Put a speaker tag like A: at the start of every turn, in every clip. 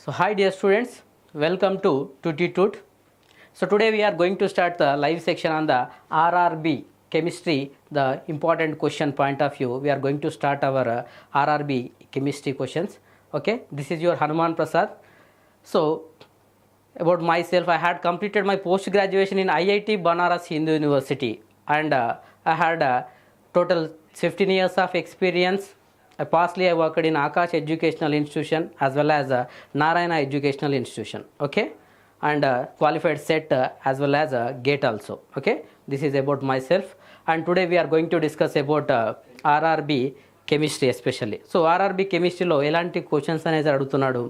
A: So hi dear students, welcome to Tuteetute. So today we are going to start the live section on the RRB chemistry, the important question point of view. We are going to start our RRB chemistry questions. Okay, this is your Hanuman Prasad. So about myself, I had completed my post graduation in IIT Banaras Hindu University, and I had total 15 years of experience. Pastly I worked in Akash Educational Institution as well as Narayana Educational Institution, okay, and qualified set as well as GATE also, okay. This is about myself, and today we are going to discuss about RRB chemistry especially. So RRB chemistry లో ఎలాంటి questions అనేది అడుగుతున్నాడు,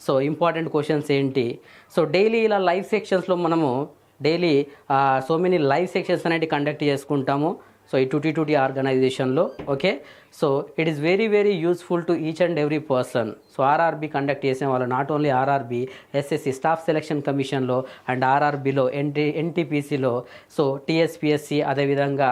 A: so important questions ఏంటి, so daily ఇలా live సెక్షన్స్లో మనము daily so many live sections అనేవి conduct చేసుకుంటాము. సో ఈ Tuteetute ఆర్గనైజేషన్లో, okay. So it is very very useful to each and every person. So RRB conduct చేసే వాళ్ళు not only RRB, SSC staff selection కమిషన్లో అండ్ ఆర్ఆర్బీలో, ఎన్టీపీసీలో, సో టీఎస్పిఎస్సి, అదేవిధంగా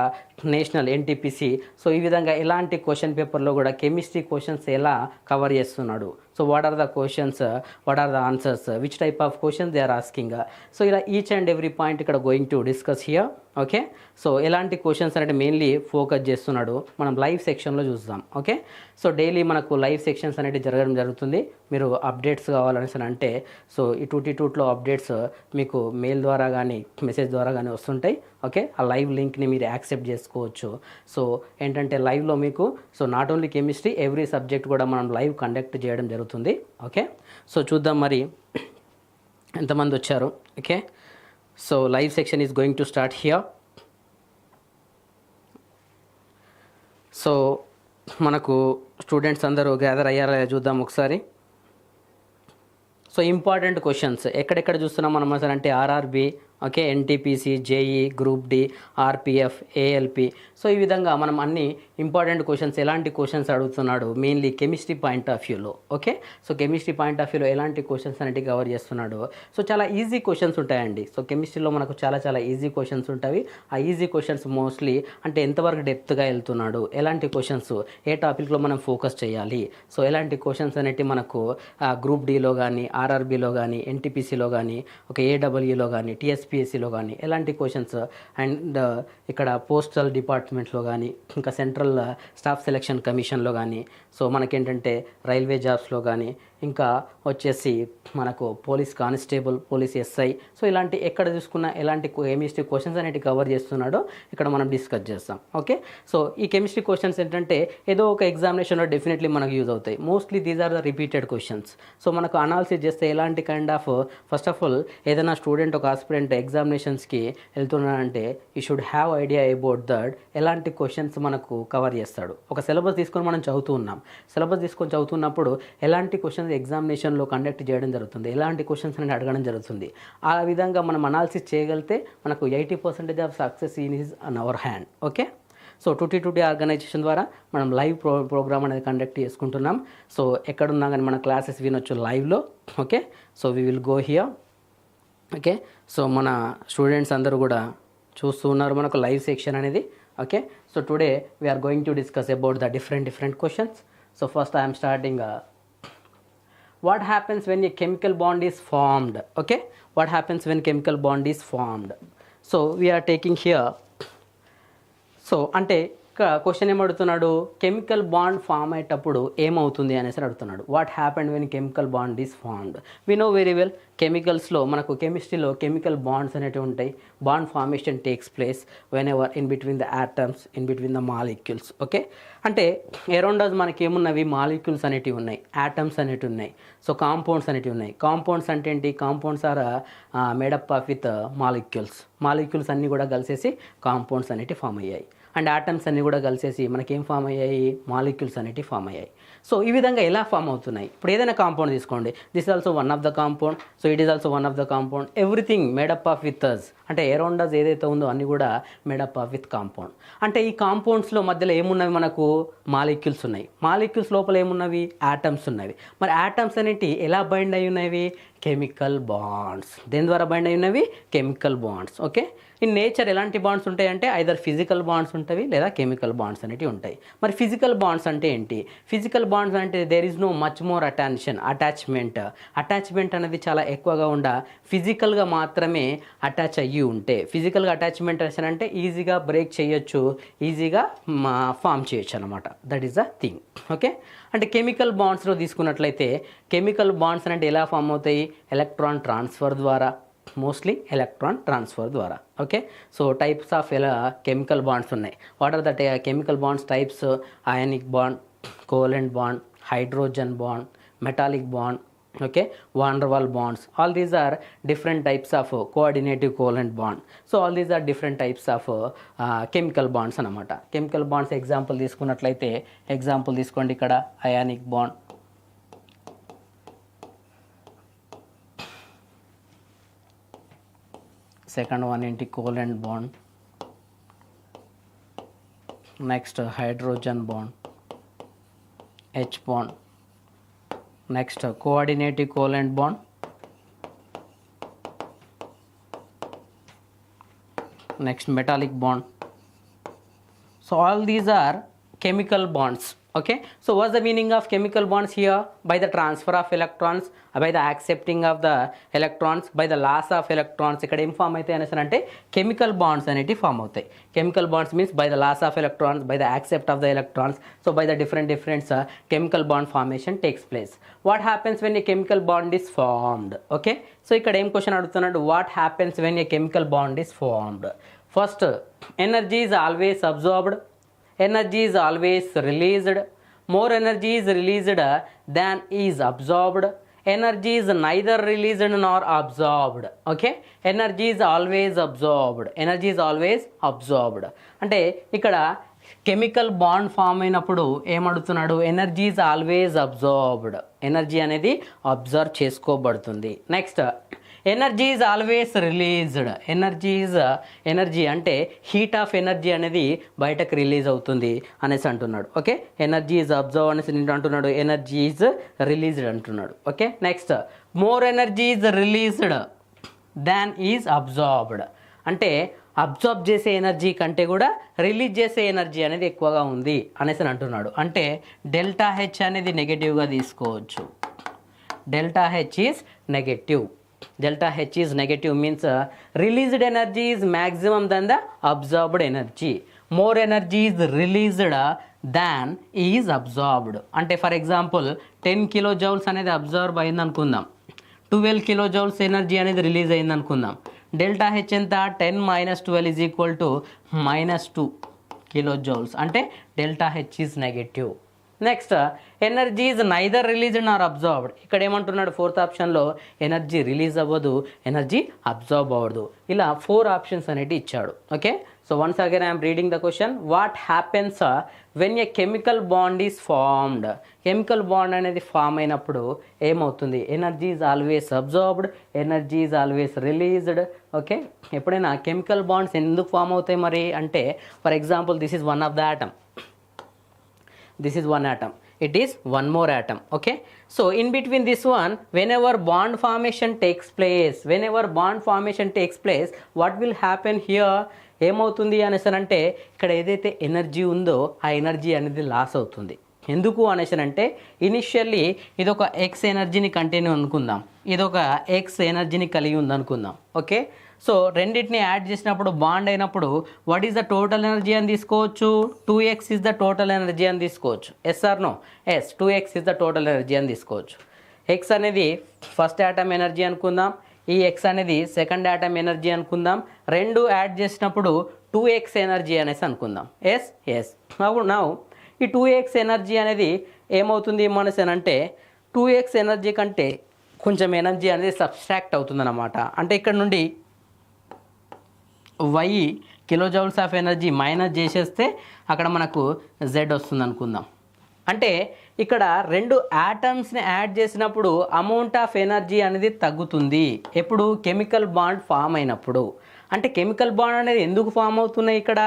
A: నేషనల్ ఎన్టీపీసీ. సో ఈ విధంగా ఎలాంటి క్వశ్చన్ పేపర్లో కూడా కెమిస్ట్రీ క్వశ్చన్స్ ఎలా కవర్ చేస్తున్నాడు, so what are the questions, what are the answers, which type of questions they are asking. So ఇలా ఈచ్ అండ్ ఎవ్రీ పాయింట్ ఇక్కడ going to discuss here, okay. So ఎలాంటి questions అంటే mainly focus చేస్తున్నాడు మనం live సెక్షన్లో చూద్దాం, okay. So daily మనకు live sections అనేవి జరగడం జరుగుతుంది. మీరు అప్డేట్స్ కావాలనేసి అంటే సో ఈ Tuteetute అప్డేట్స్ మీకు మెయిల్ ద్వారా కానీ మెసేజ్ ద్వారా కానీ వస్తుంటాయి, ఓకే. ఆ లైవ్ లింక్ని మీరు యాక్సెప్ట్ చేసుకోవచ్చు. సో ఏంటంటే లైవ్లో మీకు so not only chemistry, every subject కూడా మనం లైవ్ కండక్ట్ చేయడం జరుగుతుంది, ఓకే. సో చూద్దాం మరి ఎంతమంది వచ్చారు, okay. So live section is going to start here. So మనకు స్టూడెంట్స్ అందరూ గ్యాదర్ అయ్యారా చూద్దాం ఒకసారి. సో ఇంపార్టెంట్ క్వశ్చన్స్ ఎక్కడెక్కడ చూస్తున్నాం మనం అసలు అంటే RRB, okay, NTPC, JE, group D, RPF, ALP. So ఈ విధంగా మనం అన్ని ఇంపార్టెంట్ క్వశ్చన్స్ ఎలాంటి క్వశ్చన్స్ అడుగుతున్నాడు మెయిన్లీ కెమిస్ట్రీ పాయింట్ ఆఫ్ వ్యూలో, okay. So chemistry point of వ్యూలో ఎలాంటి క్వశ్చన్స్ అనేవి కవర్ చేస్తున్నాడు. సో చాలా ఈజీ క్వశ్చన్స్ ఉంటాయండి. సో కెమిస్ట్రీలో మనకు చాలా ఈజీ క్వశ్చన్స్ ఉంటాయి. ఆ ఈజీ క్వశ్చన్స్ మోస్ట్లీ అంటే ఎంతవరకు డెప్త్గా వెళ్తున్నాడు, ఎలాంటి క్వశ్చన్స్ ఏ టాపిక్లో మనం ఫోకస్ చేయాలి, సో ఎలాంటి క్వశ్చన్స్ అనేవి మనకు గ్రూప్ డిలో కానీ, ఆర్ఆర్బీలో కానీ, ఎన్టీపీసీలో కానీ, ఒక ఏడబ్ల్యూలో కానీ, టీఎస్పిఎస్సిలో కానీ ఎలాంటి క్వశ్చన్స్, అండ్ ఇక్కడ పోస్టల్ డిపార్ట్మెంట్లో కానీ, ఇంకా సెంట్రల్ స్టాఫ్ సెలక్షన్ కమిషన్లో కానీ, సో మనకేంటంటే రైల్వే జాబ్స్లో కానీ, ఇంకా వచ్చేసి మనకు police constable, police SI. So ఇలాంటి ఎక్కడ చూసుకున్న ఎలాంటి కెమిస్ట్రీ క్వశ్చన్స్ అనేవి కవర్ చేస్తున్నాడో ఇక్కడ మనం డిస్కస్ చేస్తాం, ఓకే. సో ఈ కెమిస్ట్రీ క్వశ్చన్స్ ఏంటంటే ఏదో ఒక ఎగ్జామినేషన్లో డెఫినెట్లీ మనకు యూజ్ అవుతాయి. Mostly these are the repeated questions. So మనకు అనాలిసిస్ చేస్తే ఎలాంటి kind of, first of all ఏదైనా స్టూడెంట్ ఒక ఆస్పిరెంట్ ఎగ్జామినేషన్స్కి వెళ్తున్నాడంటే you should have idea about that ఎలాంటి క్వశ్చన్స్ మనకు కవర్ చేస్తాడు. ఒక సిలబస్ తీసుకొని మనం చదువుతూ ఉన్నాం. సిలబస్ తీసుకొని చదువుతున్నప్పుడు ఎలాంటి క్వశ్చన్స్ ఎగ్జామినేషన్లో కండక్ట్ చేయడం జరుగుతుంది, ఎలాంటి క్వశ్చన్స్ అనేది అడగడం జరుగుతుంది. ఆ విధంగా మనం అనాలిసిస్ చేయగలిగితే మనకు 80% of success is on our hand, okay. So Tuteetute organization ద్వారా మనం లైవ్ ప్రోగ్రామ్ అనేది కండక్ట్ చేసుకుంటున్నాం. సో ఎక్కడున్నా కానీ మన క్లాసెస్ వినొచ్చు లైవ్లో, okay. So we will go here, okay. So మన స్టూడెంట్స్ అందరూ కూడా చూస్తూ ఉన్నారు మనకు లైవ్ సెక్షన్ అనేది, okay. So today we're going to discuss about the different questions. So first I'm starting what happens when a chemical bond is formed, okay. What happens when chemical bond is formed? So we are taking here, so అంటే question ఏమడుగుతున్నాడు, chemical bond form అయ్యేటప్పుడు ఏమవుతుంది అనేసి అడుగుతున్నాడు. What happened when chemical bond is formed? We know very well కెమికల్స్లో మనకు కెమిస్ట్రీలో chemical bonds అనేవి ఉంటాయి. Bond formation takes place whenever in between the atoms, in between the molecules, okay. అంటే అరౌండ్ అస్ మనకి ఏమున్నవి, మాలిక్యూల్స్ అనేటివి ఉన్నాయి, ఆటమ్స్ అనేటివి ఉన్నాయి, సో కాంపౌండ్స్ అనేటివి ఉన్నాయి. కాంపౌండ్స్ అంటే ఏంటి, compounds are made up of with molecules. Molecules అన్నీ కూడా కలిసేసి కాంపౌండ్స్ అనేటివి ఫామ్ అయ్యాయి. అండ్ ఆటమ్స్ అన్నీ కూడా కలిసేసి మనకేం ఫామ్ అయ్యాయి, మాలిక్యూల్స్ అనేటివి ఫామ్ అయ్యాయి. సో ఈ విధంగా ఎలా ఫామ్ అవుతున్నాయి, ఇప్పుడు ఏదైనా కాంపౌండ్ తీసుకోండి, this also one of the compound, so it is also one of the compound, everything made up of with us, అంటే అరౌండ్ అస్ ఏదైతే ఉందో అన్నీ కూడా మేడప్ ఆఫ్ విత్ కాంపౌండ్. అంటే ఈ కాంపౌండ్స్లో మధ్యలో ఏమున్నవి, మనకు మాలిక్యూల్స్ ఉన్నాయి. మాలిక్యూల్స్ లోపల ఏమున్నవి, ఆటమ్స్ ఉన్నవి. మరి ఆటమ్స్ అనేవి ఎలా బైండ్ అయి ఉన్నవి, కెమికల్ బాండ్స్. దేని ద్వారా బైండ్ అయినవి? Chemical bonds. Okay, in nature ఎలాంటి బాండ్స్ ఉంటాయంటే ఐదర్ ఫిజికల్ బాండ్స్ ఉంటాయి లేదా కెమికల్ బాండ్స్ అనేవి ఉంటాయి. మరి ఫిజికల్ బాండ్స్ అంటే ఏంటి? ఫిజికల్ బాండ్స్ అంటే there is no much more attachment అనేది చాలా ఎక్కువగా ఫిజికల్గా మాత్రమే అటాచ్ అయ్యి ఉంటే, ఫిజికల్గా అటాచ్మెంట్ అంటే ఈజీగా బ్రేక్ చేయొచ్చు, ఈజీగా ఫామ్ చేయొచ్చు అనమాట. That is the thing. Okay, అంటే కెమికల్ బాండ్స్లో తీసుకున్నట్లయితే కెమికల్ బాండ్స్ అంటే ఎలా ఫామ్ అవుతాయి? ఎలక్ట్రాన్ ట్రాన్స్ఫర్ ద్వారా, మోస్ట్లీ ఎలక్ట్రాన్ ట్రాన్స్ఫర్ ద్వారా. Okay, so types of chemical bonds ఉన్నాయి. What are the chemical bonds types? Ionic bond, covalent bond, hydrogen bond, metallic bond, okay, van der Waals bonds. All these are different types of coordinating covalent bond. So all these are different types of chemical bonds anamata. Chemical bonds example తీసుకున్నట్లయితే example తీసుకోండి. ఇక్కడ ionic bond, second one ఏంటి? Covalent bond, next hydrogen bond, H bond, next coordinating covalent bond, next metallic bond. So all these are chemical bonds. Okay, so what's the meaning of chemical bonds here? By the transfer of electrons, by the accepting of the electrons, by the loss of electrons. ఇక్కడ ఏం form అయితే అనేసి అంటే chemical bonds అనేవి form అవుతాయి. Chemical bonds means by the loss of electrons, by the accept of the electrons. So by the different chemical bond formation takes place. What happens when a chemical bond is formed? Okay, so ఇక్కడ ఏం question అడుగుతున్నాడు? What happens when a chemical bond is formed? First, energy is always absorbed, energy is always released, more energy is released than is absorbed, energy is neither released nor absorbed. Okay, energy is always absorbed, energy is always absorbed. అంటే ఇక్కడ chemical bond form అయినప్పుడు ఏమడుగుతున్నాడు? Energy is always absorbed, energy అనేది observe చేసుకోబడుతుంది. Next, energy is always released, energy అంటే heat of energy అనేది బయటకు release అవుతుంది అనేసి అంటున్నాడు. ఓకే, ఎనర్జీ ఈజ్ అబ్జర్వ్ అనేసి అంటున్నాడు, ఎనర్జీ ఈజ్ రిలీజ్డ్ అంటున్నాడు. Okay, next, more energy is released than is absorbed, అంటే అబ్జార్బ్ చేసే ఎనర్జీ కంటే కూడా రిలీజ్ చేసే ఎనర్జీ అనేది ఎక్కువగా ఉంది అనేసి అంటున్నాడు. అంటే డెల్టా హెచ్ అనేది నెగటివ్గా తీసుకోవచ్చు. Delta H is negative. Delta H is negative means released energy is maximum than the absorbed energy. More energy is released than is absorbed. అంటే ఫర్ ఎగ్జాంపుల్ 10 kilojoules అనేది అబ్జర్వ్ అయింది అనుకుందాం, 12 kilojoules ఎనర్జీ అనేది release అయింది అనుకుందాం. Delta H ఎంత? 10 - 12 is equal to -2 kilojoules. అంటే delta H is negative. Next, energy is neither released Nar absorbed. ఇక్కడ ఏమంటున్నాడు? ఫోర్త్ ఆప్షన్లో ఎనర్జీ రిలీజ్ అవ్వదు, ఎనర్జీ అబ్జార్బ్ అవ్వదు. ఇలా 4 ఆప్షన్స్ అనేవి ఇచ్చాడు. Okay, so once again I'm reading the question. What happens when a chemical bond is formed? Chemical bond అనేది form అయినప్పుడు ఏమవుతుంది? Energy is always absorbed, energy is always released. Okay, ఎప్పుడైనా chemical bonds ఎందుకు form అవుతాయి మరి అంటే, for example this is one of the atom, this is one atom, it is one more atom. Okay, so in between this one, whenever bond formation takes place, what will happen here? ఏమవుతుంది అనేసి అంటే ఇక్కడ ఏదైతే energy ఉందో ఆ energy అనేది loss అవుతుంది. ఎందుకు అనేసి అంటే ఇనిషియల్లీ ఇదొక ఎక్స్ ఎనర్జీని కంటిన్యూ అనుకుందాం, ఇదొక ఎక్స్ ఎనర్జీని కలిగి ఉంది అనుకుందాం. ఓకే, సో రెండింటిని యాడ్ చేసినప్పుడు బాండ్ అయినప్పుడు what is the total energy అని తీసుకోవచ్చు? 2x is the total energy అని తీసుకోవచ్చు. Yes or no? Yes, 2x is the total energy అని తీసుకోవచ్చు. ఎక్స్ అనేది ఫస్ట్ ఆటమ్ ఎనర్జీ అనుకుందాం, ఈ ఎక్స్ అనేది సెకండ్ ఆటమ్ ఎనర్జీ అనుకుందాం. రెండు యాడ్ చేసినప్పుడు 2x ఎనర్జీ అనేసి అనుకుందాం. ఎస్ ఎస్, నౌ ఈ 2x ఎనర్జీ అనేది ఏమవుతుంది మనసు అంటే 2x ఎనర్జీ కంటే కొంచెం ఎనర్జీ అనేది సబ్స్ట్రాక్ట్ అవుతుందన్నమాట. అంటే ఇక్కడ నుండి y kilojoules of energy minus చేసేస్తే అక్కడ మనకు z వస్తుంది అనుకుందాం. అంటే ఇక్కడ రెండు యాటమ్స్ని యాడ్ చేసినప్పుడు అమౌంట్ ఆఫ్ ఎనర్జీ అనేది తగ్గుతుంది. ఎప్పుడు? కెమికల్ బాండ్ ఫామ్ అయినప్పుడు. అంటే కెమికల్ బాండ్ అనేది ఎందుకు ఫామ్ అవుతున్నాయి ఇక్కడ?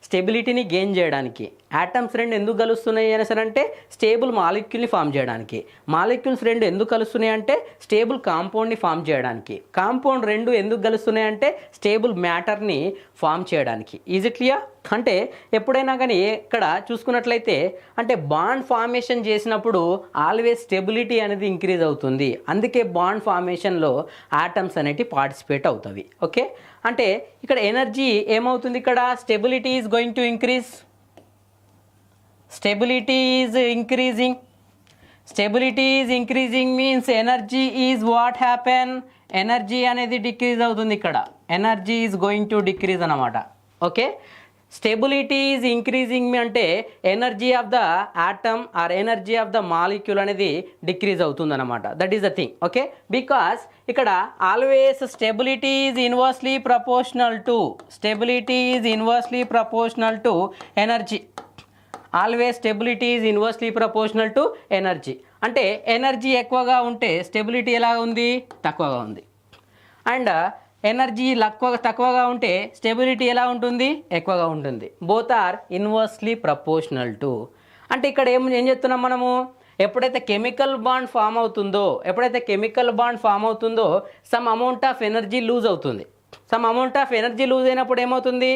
A: స్టెబిలిటీని గెయిన్ చేయడానికి. ఆటమ్స్ రెండు ఎందుకు కలుస్తున్నాయి అనేసి అంటే స్టేబుల్ మాలిక్యూల్ని ఫామ్ చేయడానికి. మాలిక్యూల్స్ రెండు ఎందుకు కలుస్తున్నాయి అంటే స్టేబుల్ కాంపౌండ్ని ఫామ్ చేయడానికి. కాంపౌండ్ రెండు ఎందుకు కలుస్తున్నాయి అంటే స్టేబుల్ మ్యాటర్ని ఫామ్ చేయడానికి. Is it clear? అంటే ఎప్పుడైనా కానీ ఇక్కడ చూసుకున్నట్లయితే అంటే బాండ్ ఫార్మేషన్ చేసినప్పుడు ఆల్వేస్ స్టెబిలిటీ అనేది ఇంక్రీజ్ అవుతుంది. అందుకే బాండ్ ఫార్మేషన్లో ఆటమ్స్ అనేవి పార్టిసిపేట్ అవుతాయి. ఓకే, అంటే ఇక్కడ ఎనర్జీ ఏమవుతుంది? ఇక్కడ stability is going to increase. Stability is increasing. Stability is increasing means energy is what happen? Energy అనేది డిక్రీజ్ అవుతుంది. ఇక్కడ energy is going to decrease అన్నమాట. ఓకే, స్టెబిలిటీ ఈజ్ ఇంక్రీజింగ్ అంటే energy of the atom or energy of the molecule అనేది decrease అవుతుంది అనమాట. That is the thing. Okay, because ఇక్కడ always stability is inversely proportional to energy. Always stability is inversely proportional to energy. అంటే energy ఎక్కువగా ఉంటే stability ఎలా ఉంది? తక్కువగా ఉంది. అండ్ ఎనర్జీ తక్కువగా ఉంటే స్టెబిలిటీ ఎలా ఉంటుంది? ఎక్కువగా ఉంటుంది. Both are inversely proportional to. అంటే ఇక్కడ ఏం చెప్తున్నాం మనము? ఎప్పుడైతే కెమికల్ బాండ్ ఫామ్ అవుతుందో some amount of energy lose అవుతుంది. Some amount of energy lose అయినప్పుడు ఏమవుతుంది?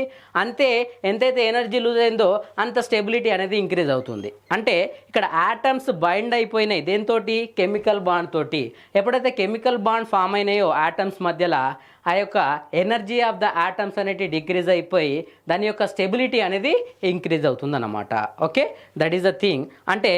A: ఎంతైతే ఎనర్జీ లూజ్ అయిందో అంత స్టెబిలిటీ అనేది ఇంక్రీజ్ అవుతుంది. అంటే ఇక్కడ ఆటమ్స్ బైండ్ అయిపోయినాయి దేంతోటి? కెమికల్ బాండ్ తోటి. ఎప్పుడైతే కెమికల్ బాండ్ ఫామ్ అయినాయో ఆటమ్స్ మధ్యలో ఆ యొక్క ఎనర్జీ ఆఫ్ ద ఆటమ్స్ అనేది డిక్రీజ్ అయిపోయి దాని యొక్క స్టెబిలిటీ అనేది ఇంక్రీజ్ అవుతుంది అన్నమాట. Okay, that is the thing. అంటే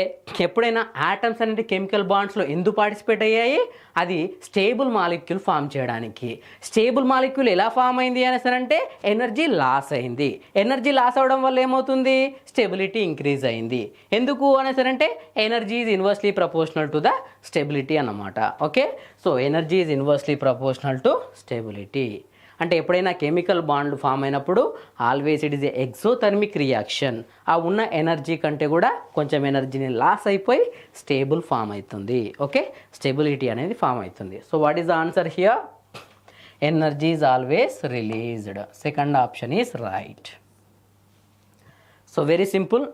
A: ఎప్పుడైనా ఆటమ్స్ అనేది కెమికల్ బాండ్స్లో ఎందుకు పార్టిసిపేట్ అయ్యాయి? అది స్టేబుల్ మాలిక్యూల్ ఫామ్ చేయడానికి. స్టేబుల్ మాలిక్యూల్ ఎలా ఫామ్ అయింది అనేసి అంటే ఎనర్జీ లాస్ అయింది. ఎనర్జీ లాస్ అవడం వల్ల ఏమవుతుంది? స్టెబిలిటీ ఇంక్రీజ్ అయింది. ఎందుకు అనేసి అంటే energy is inversely proportional to the stability అన్నమాట. Okay, so energy is inversely proportional to stability. అంటే ఎప్పుడైనా కెమికల్ బాండ్ ఫామ్ అయినప్పుడు always it is a exothermic reaction. ఆ ఉన్న ఎనర్జీ కంటే కూడా కొంచెం ఎనర్జీని లాస్ అయిపోయి స్టేబుల్ ఫామ్ అవుతుంది. ఓకే, స్టెబిలిటీ అనేది ఫామ్ అవుతుంది. So what is the answer here? Energy is always released. Second option is right. So very simple.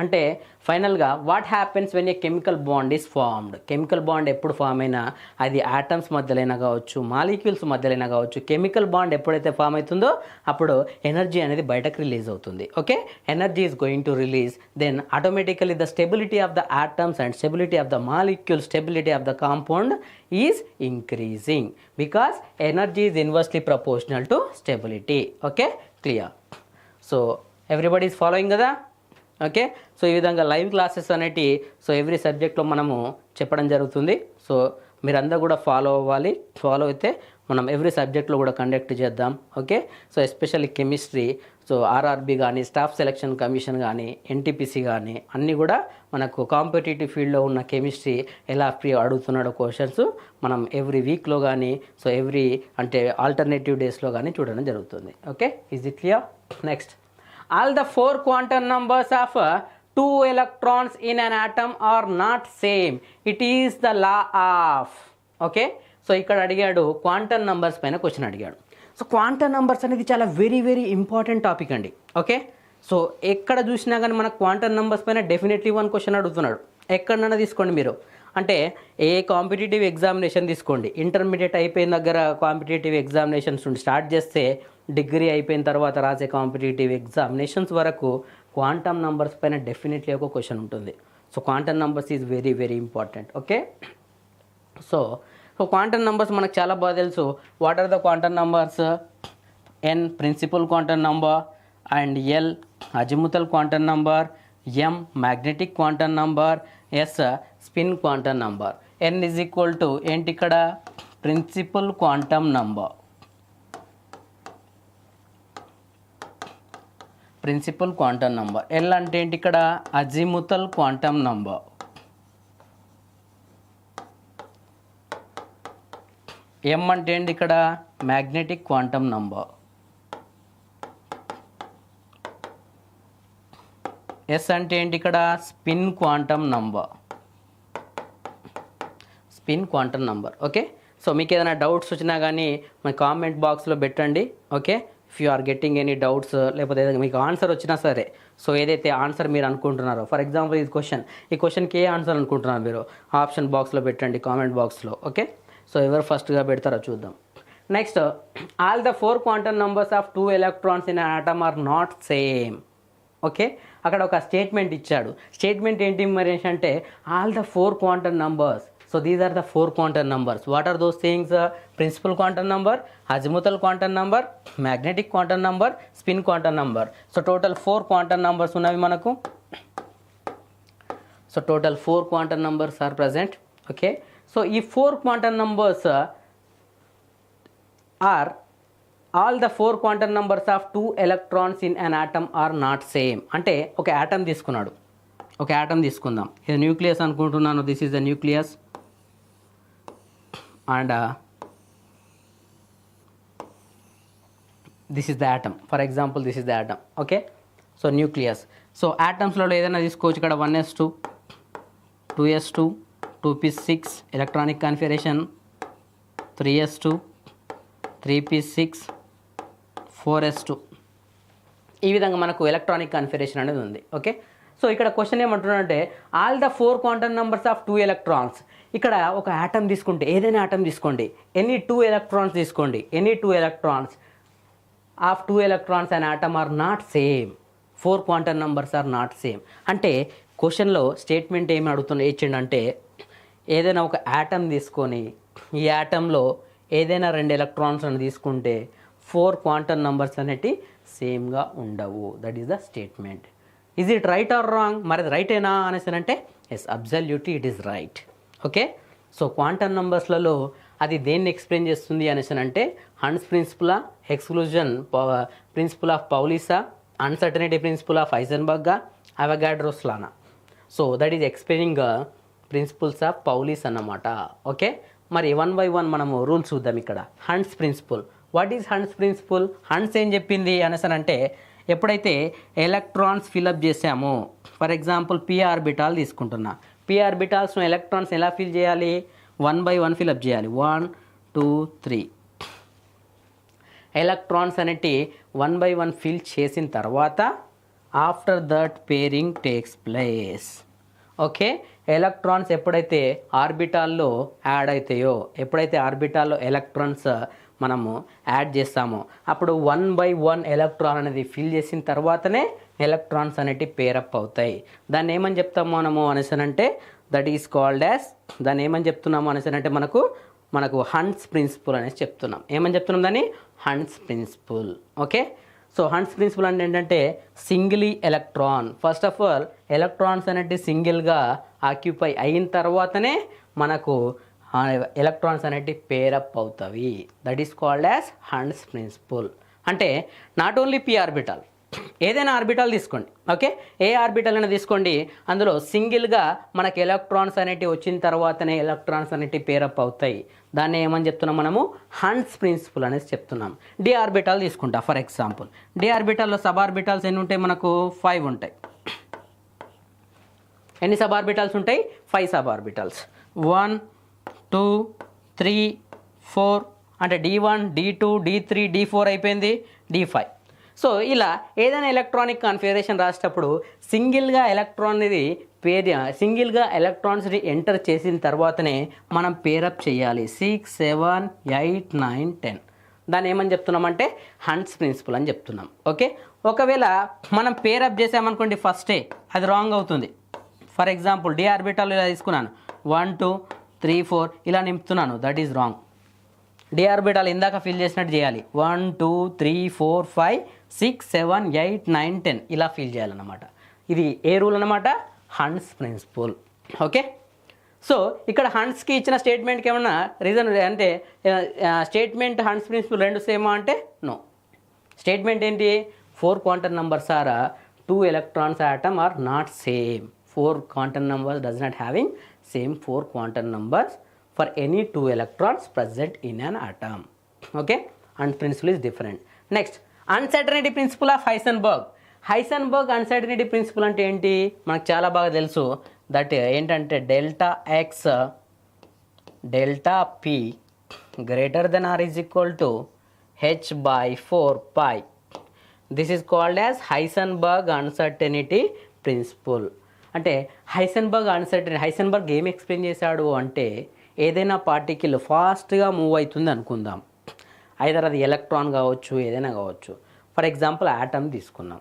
A: అంటే ఫైనల్గా what happens when a chemical bond is formed? Chemical bond ఎప్పుడు form అయినా అది atoms మధ్యలైనా కావచ్చు, molecules మధ్యలైనా కావచ్చు, chemical bond ఎప్పుడైతే form అవుతుందో అప్పుడు ఎనర్జీ అనేది బయటకు రిలీజ్ అవుతుంది. Okay, energy is going to release, then automatically the stability of the atoms and stability of the molecule, stability of the compound is increasing because energy is inversely proportional to stability. Okay, clear? So everybody is following కదా? Okay, so ఈ విధంగా live classes అనేటి so every సబ్జెక్ట్లో మనము చెప్పడం జరుగుతుంది. So మీరందరూ కూడా ఫాలో అవ్వాలి. ఫాలో అయితే మనం ఎవ్రీ సబ్జెక్ట్లో కూడా కండక్ట్ చేద్దాం. Okay, so especially chemistry, so RRB కానీ, స్టాఫ్ సెలక్షన్ కమిషన్ కానీ, ఎన్టీపీసీ కానీ అన్నీ కూడా మనకు కాంపిటేటివ్ ఫీల్డ్లో ఉన్న కెమిస్ట్రీ ఎలా అడుగుతున్నాడో క్వశ్చన్స్ మనం ఎవ్రీ వీక్లో కానీ, సో ఎవ్రీ అంటే ఆల్టర్నేటివ్ డేస్లో కానీ చూడడం జరుగుతుంది. Okay, is it clear? Next, all the 4 quantum numbers of 2 electrons in an atom are not same. It is the law of. Okay, so ఇక్కడ అడిగాడు క్వాంటమ్ నంబర్స్ పైన క్వశ్చన్ అడిగాడు. సో క్వాంటమ్ నంబర్స్ అనేది చాలా వెరీ వెరీ ఇంపార్టెంట్ టాపిక్ అండి. Okay, so ఎక్కడ చూసినా కానీ మన క్వాంటమ్ నంబర్స్ పైన డెఫినెట్లీ 1 క్వశ్చన్ అడుగుతున్నాడు. ఎక్కడైనా తీసుకోండి మీరు. అంటే ఏ కాంపిటేటివ్ ఎగ్జామినేషన్ తీసుకోండి, ఇంటర్మీడియట్ అయిపోయిన దగ్గర కాంపిటేటివ్ ఎగ్జామినేషన్స్ నుండి స్టార్ట్ చేస్తే డిగ్రీ అయిపోయిన తర్వాత రాసే కాంపిటేటివ్ ఎగ్జామినేషన్స్ వరకు క్వాంటమ్ నంబర్స్ పైన డెఫినెట్లీ ఒక క్వశ్చన్ ఉంటుంది. So quantum numbers is very very important. Okay, so quantum numbers మనకు చాలా బాగా తెలుసు. What are the quantum numbers? N principal quantum number, and l azimuthal quantum number, m magnetic quantum number, s spin quantum number. N is equal to ఏంటి ఇక్కడ? Principal quantum number. Principal quantum number. L అంటే ఏంటి ఇక్కడ? Azimuthal quantum number. ఎం అంటే ఏంటి ఇక్కడ? Magnetic quantum number. Yes అంటే ఏంటి ఇక్కడ? Spin quantum number. Spin quantum number. Okay, so మీకు ఏదైనా డౌట్స్ వచ్చినా కానీ మన కామెంట్ బాక్స్లో పెట్టండి. Okay, if you are getting any doubts లేకపోతే ఏదైనా మీకు ఆన్సర్ వచ్చినా సరే, సో ఏదైతే ఆన్సర్ మీరు అనుకుంటున్నారో, ఫర్ ఎగ్జాంపుల్ ఈ క్వశ్చన్కి ఏ ఆన్సర్ అనుకుంటున్నారు మీరు ఆప్షన్ బాక్స్లో పెట్టండి, కామెంట్ బాక్స్లో. ఓకే, సో ఎవరు ఫస్ట్గా పెడతారో చూద్దాం. Next, all the 4 quantum numbers of 2 electrons in atom are not same. Okay, అక్కడ ఒక స్టేట్మెంట్ ఇచ్చాడు. స్టేట్మెంట్ ఏంటి మరి అంటే all the 4 quantum numbers. So these are the 4 quantum numbers. What are those things? Principal quantum number, azimuthal quantum number, magnetic quantum number, spin quantum number. So total 4 quantum numbers ఉన్నవి మనకు. So total 4 quantum numbers are present. Okay, so ఈ 4 quantum numbers are all the 4 quantum numbers of 2 electrons in an atom are not same. అంటే ఒక atom తీసుకున్నాడు, ఒక atom తీసుకుందాం. ఇది nucleus అనుకుంటున్నాను. This is the nucleus and this is the atom. For example this is the atom. Okay, so nucleus. So యాటమ్స్లో ఏదైనా తీసుకోవచ్చు. ఇక్కడ 1s2, 2s2, 2p6 electronic configuration, 3s2, 3p6, 4s2. ఈ విధంగా మనకు ఎలక్ట్రానిక్ కన్ఫిగరేషన్ అనేది ఉంది. ఓకే, సో ఇక్కడ క్వశ్చన్ ఏమంటున్నాడంటే all the 4 quantum numbers of 2 electrons. ఇక్కడ ఒక యాటమ్ తీసుకుంటే, ఏదైనా యాటమ్ తీసుకోండి, ఎనీ 2 ఎలక్ట్రాన్స్ తీసుకోండి, any 2 electrons of 2 electrons and atom are not same. 4 quantum numbers are not same. అంటే క్వశ్చన్లో స్టేట్మెంట్ ఏమి ఇచ్చిండంటే ఏదైనా ఒక యాటమ్ తీసుకొని ఈ యాటంలో ఏదైనా 2 ఎలక్ట్రాన్స్ అని తీసుకుంటే 4 క్వాంటమ్ నంబర్స్ అనేవి సేమ్గా ఉండవు. That is the statement. Is it right or wrong? మరి అది రైటేనా అనేసి అంటే yes, absolutely it is right. Okay, so quantum నంబర్స్లలో అది దేన్ని ఎక్స్ప్లెయిన్ చేస్తుంది అనేసి అంటే Hund's principle, exclusion principle of Pauli's, uncertainty principle of Heisenberg, Avogadro's లానా. So that is explaining principles of Pauli's అన్నమాట. ఓకే, మరి 1 by 1 మనము రూల్స్ చూద్దాం. ఇక్కడ Hund's principle. What is Hund's principle? Hund's ఏం చెప్పింది అనేసి అంటే ఎప్పుడైతే ఎలక్ట్రాన్స్ ఫిల్అప్ చేసామో, ఫర్ ఎగ్జాంపుల్ p ఆర్బిటాల్ తీసుకుంటున్నా. p ఆర్బిటాల్స్ను ఎలక్ట్రాన్స్ ఎలా ఫిల్ చేయాలి? 1 by 1 ఫిల్అప్ చేయాలి. 1 2 3 ఎలక్ట్రాన్స్ అనేటి 1 by 1 ఫిల్ చేసిన తర్వాత after that pairing takes place. Okay, electrons ఎప్పుడైతే ఆర్బిటాల్లో యాడ్ అవుతాయో, ఎప్పుడైతే ఆర్బిటాల్లో ఎలక్ట్రాన్స్ మనము యాడ్ చేస్తామో అప్పుడు 1 by 1 ఎలక్ట్రాన్ అనేది ఫిల్ చేసిన తర్వాతనే ఎలక్ట్రాన్స్ అనేటివి పేరప్ అవుతాయి. దాన్ని ఏమని చెప్తాము మనము అనేసనంటే దట్ ఈస్ కాల్డ్ యాజ్, దాన్ని ఏమని చెప్తున్నాము అనేసనంటే మనకు హన్స్ ప్రిన్సిపుల్ అనేసి చెప్తున్నాం. ఏమని చెప్తున్నాం దాన్ని? Hund's principle. Okay, so Hund's principle అంటే ఏంటంటే singly electron. First of all electrons అనేవి సింగిల్గా ఆక్యుపై అయిన తర్వాతనే మనకు ఎలక్ట్రాన్స్ అనేవి పేరప్ అవుతాయి. That is called as Hund's principle. అంటే నాట్ ఓన్లీ p ఆర్బిటాల్, ఏదైనా ఆర్బిటాల్ తీసుకోండి. ఓకే, ఏ ఆర్బిటాల్ అయినా తీసుకోండి, అందులో సింగిల్గా మనకి ఎలక్ట్రాన్స్ అనేటివి వచ్చిన తర్వాతనే ఎలక్ట్రాన్స్ అనేటివి పేరప్ అవుతాయి. దాన్ని ఏమని చెప్తున్నాం మనము? హన్స్ ప్రిన్సిపుల్ అనేసి చెప్తున్నాం. డి ఆర్బిటాల్ తీసుకుంటా. ఫర్ ఎగ్జాంపుల్ డి ఆర్బిటాల్లో సబ్ ఆర్బిటాల్స్ ఎన్ని ఉంటాయి? మనకు 5 ఉంటాయి. ఎన్ని సబ్ ఆర్బిటాల్స్ ఉంటాయి? 5 సబ్ ఆర్బిటాల్స్. 1 2 3 4 అంటే D1 D2 D3 D4 అయిపోయింది, D5. సో ఇలా ఏదైనా ఎలక్ట్రానిక్ కాన్ఫిగరేషన్ రాసేటప్పుడు సింగిల్గా ఎలక్ట్రాన్స్ని ఎంటర్ చేసిన తర్వాతనే మనం పేరప్ చేయాలి. 6 7 8 9 10. దాన్ని ఏమని చెప్తున్నామంటే హన్స్ ప్రిన్సిపల్ అని చెప్తున్నాం. ఓకే, ఒకవేళ మనం పేరప్ చేసామనుకోండి ఫస్టే, అది రాంగ్ అవుతుంది. ఫర్ ఎగ్జాంపుల్ డి ఆర్బిటాల్ ఇలా తీసుకున్నాను, 1 2 3 4 ఇలా నింపుతున్నాను, that is wrong. D orbital ఇందాక ఫిల్ చేసినట్టు చేయాలి. 1 2 3 4 5 6 7 8 9 10 ఇలా ఫిల్ చేయాలన్నమాట. ఇది ఏ రూల్ అన్నమాట? Hund's principle. ఓకే, సో ఇక్కడ హన్స్కి ఇచ్చిన స్టేట్మెంట్కి ఏమన్నా రీజన్ అంటే స్టేట్మెంట్ హన్స్ ప్రిన్సిపల్ రెండు సేమా అంటే నో. స్టేట్మెంట్ ఏంటి? 4 quantum numbers are 2 electrons atom are not same. 4 quantum numbers does not having same 4 quantum numbers for any 2 electrons present in an atom. Okay, and principle is different. Next, uncertainty principle of Heisenberg. Heisenberg uncertainty principle అంటే ఏంటి? మనకు చాలా బాగా తెలుసు. That ఏంటంటే delta x delta p greater than or is equal to h/4 pi. This is called as Heisenberg uncertainty principle. అంటే Heisenberg ఏం explain చేశాడు అంటే, ఏదైనా పార్టికల్ ఫాస్ట్గా మూవ్ అవుతుంది అనుకుందాం, ఐదర్ అది ఎలక్ట్రాన్ కావచ్చు, ఏదైనా కావచ్చు. ఫర్ ఎగ్జాంపుల్ యాటమ్ తీసుకుందాం.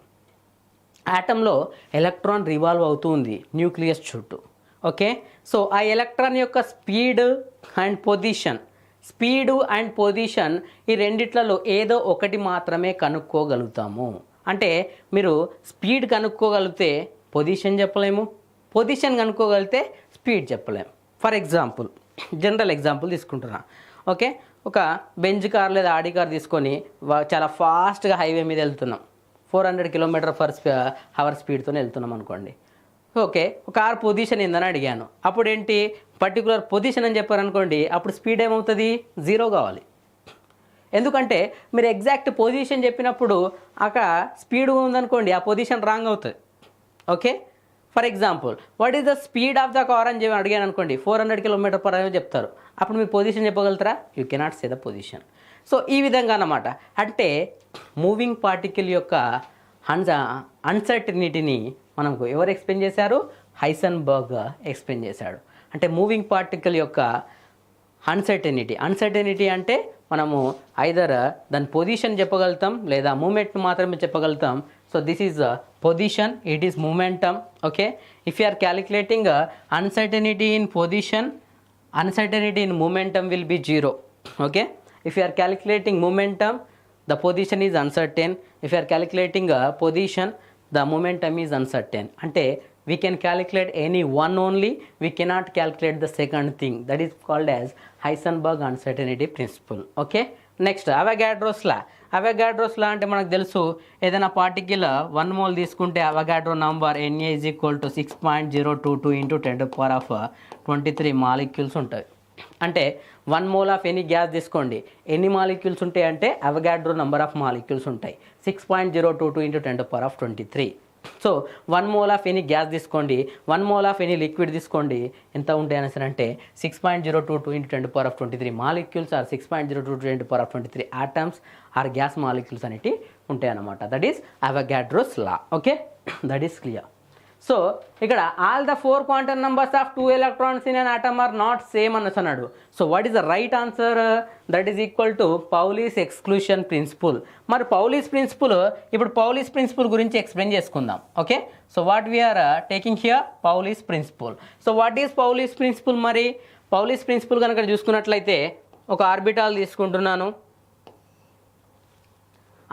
A: యాటంలో ఎలక్ట్రాన్ రివాల్వ్ అవుతూ ఉంది న్యూక్లియస్ చుట్టూ. ఓకే, సో ఆ ఎలక్ట్రాన్ యొక్క స్పీడ్ అండ్ పొజిషన్ ఈ రెండిట్లలో ఏదో ఒకటి మాత్రమే కనుక్కోగలుగుతాము. అంటే మీరు స్పీడ్ కనుక్కోగలిగితే పొజిషన్ చెప్పలేము, పొజిషన్ కనుక్కోగలిగితే స్పీడ్ చెప్పలేము. ఫర్ ఎగ్జాంపుల్, జనరల్ ఎగ్జాంపుల్ తీసుకుంటున్నా. ఓకే, ఒక బెంజ్ కార్ లేదా ఆడి కార్ తీసుకొని చాలా ఫాస్ట్గా హైవే మీద వెళ్తున్నాం, 400 km/h స్పీడ్తో వెళ్తున్నాం అనుకోండి. ఓకే, కార్ పొజిషన్ ఏందని అడిగాను, అప్పుడు ఏంటి పర్టికులర్ పొజిషన్ అని చెప్పారనుకోండి, అప్పుడు స్పీడ్ ఏమవుతుంది, 0 కావాలి. ఎందుకంటే మీరు ఎగ్జాక్ట్ పొజిషన్ చెప్పినప్పుడు అక్కడ స్పీడ్ ఉందనుకోండి, ఆ పొజిషన్ రాంగ్ అవుతుంది. Okay, for example what is the speed of the car అని చెప్పి అడిగాను అనుకోండి, 400 km/h చెప్తారు, అప్పుడు మీరు పొజిషన్ చెప్పగలుగుతారా? You cannot say the position. So ఈ విధంగా అన్నమాట. అంటే మూవింగ్ పార్టికల్ యొక్క అన్సర్టనిటీని మనకు ఎవరు ఎక్స్ప్లెయిన్ చేశారు? హైసెన్బర్గ్ ఎక్స్ప్లెయిన్ చేశాడు. అంటే మూవింగ్ పార్టికల్ యొక్క అన్సర్టనిటీ అంటే మనము ఐదర్ దాని పొజిషన్ చెప్పగలుగుతాం లేదా మూమెంట్ మాత్రమే చెప్పగలుగుతాం. So this is position, it is momentum. Okay, if you are calculating uncertainty in position, uncertainty in momentum will be 0. Okay, if you are calculating momentum, the position is uncertain. If you are calculating a position, the momentum is uncertain. Ante we can calculate any one only, we cannot calculate the second thing. That is called as Heisenberg uncertainty principle. Okay, next Avogadro's law అంటే మనకు తెలుసు, ఏదైనా particle 1 mole తీసుకుంటే Avogadro number Na is equal to 6.022 into 10⁻23 molecules ఉంటుంది. అంటే 1 mole of any gas తీసుకోండి, ఎన్ని molecules ఉంటాయి అంటే అవగాడ్రో నంబర్ ఆఫ్ మాలిక్యూల్స్ ఉంటాయి, 6.022 into 10⁻23. So 1 mole of any gas తీసుకోండి, 1 mole ఆఫ్ ఎనీ లిక్విడ్ తీసుకోండి, ఎంత ఉంటాయి అనేసి అంటే 6.022 into 10⁻23 molecules or 6.022 into 10⁻23 atoms or gas molecules అనేవి ఉంటాయి అన్నమాట. That is Avogadro's law. Okay, that is clear. So ఇక్కడ all the 4 quantum numbers of 2 electrons in an atom are not same అనేసి అన్నాడు. So what is the right answer? That is equal to Pauli's exclusion principle. మరి Pauli's principle గురించి explain చేసుకుందాం. Okay, so what we are taking here Pauli's principle. So what is Pauli's principle? మరి Pauli's principle కనుక చూసుకున్నట్లయితే ఒక orbital తీసుకుంటున్నాను,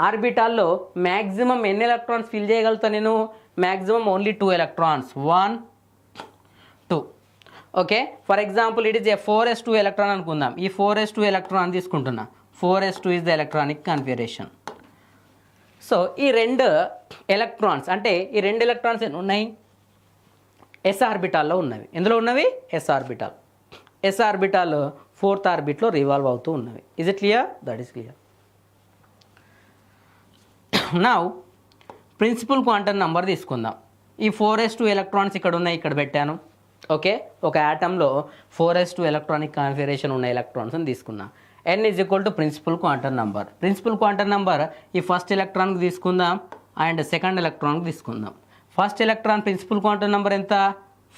A: ఆర్బిటాల్లో maximum ఎన్ని ఎలక్ట్రాన్స్ ఫిల్ చేయగలుగుతాను నేను? Maximum only 2 electrons, 1 2. Okay, for example it is a 4s2 electron అనుకుందాం. ఈ 4s2 ఎలక్ట్రాన్ తీసుకుంటున్నా, 4s2 is the electronic configuration. So ఈ 2 electrons అంటే ఈ 2 electrons ఎన్ని ఉన్నాయి? ఎస్ ఆర్బిటాల్లో ఉన్నవి. ఎందులో ఉన్నవి? S orbital. S orbital 4th ఆర్బిట్లో రివాల్వ్ అవుతూ ఉన్నవి. Is it clear? That is clear. Now principal quantum number తీసుకుందాం. ఈ 4s2 ఎలక్ట్రాన్స్ ఇక్కడ ఉన్నాయి, ఇక్కడ పెట్టాను. ఓకే, ఒక యాటంలో 4s2 ఎలక్ట్రానిక్ కాన్ఫిగరేషన్ ఉన్న ఎలక్ట్రాన్స్ అని తీసుకున్నా. n is equal to principal quantum number. Principal quantum number ఈ ఫస్ట్ ఎలక్ట్రాన్కి తీసుకుందాం అండ్ సెకండ్ ఎలక్ట్రాన్కి తీసుకుందాం. First electron principal quantum number ఎంత?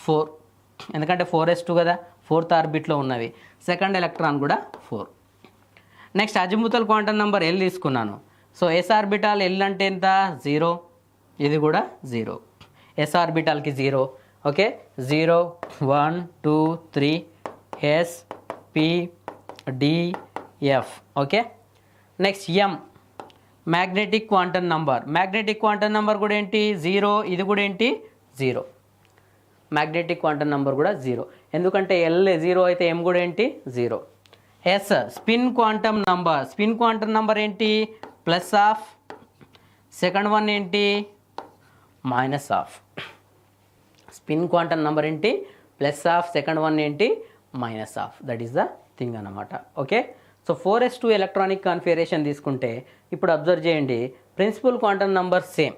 A: 4, ఎందుకంటే 4s2 కదా, 4th ఆర్బిట్లో ఉన్నవి. సెకండ్ ఎలక్ట్రాన్ కూడా 4. Next azimuthal quantum number L తీసుకున్నాను. సో ఎస్ ఆర్బిటాల్ L అంటే ఎంత? 0, ఇది కూడా 0. ఎస్ ఆర్బిటాల్కి 0. Okay, 0 1 2 3 S P D F. Okay, next M magnetic quantum number కూడా ఏంటి? 0, ఇది కూడా ఏంటి? 0. మ్యాగ్నెటిక్ క్వాంటమ్ నంబర్ కూడా 0, ఎందుకంటే L 0 అయితే M కూడా ఏంటి? 0. S స్పిన్ క్వాంటమ్ నంబర్ ఏంటి? Plus half. సెకండ్ వన్ ఏంటి? Minus half. Spin quantum number ఏంటి? Plus half. సెకండ్ వన్ ఏంటి? Minus half. That is the thing అన్నమాట. Okay, so 4s2 electronic configuration తీసుకుంటే ఇప్పుడు అబ్జర్వ్ చేయండి, principal quantum number same,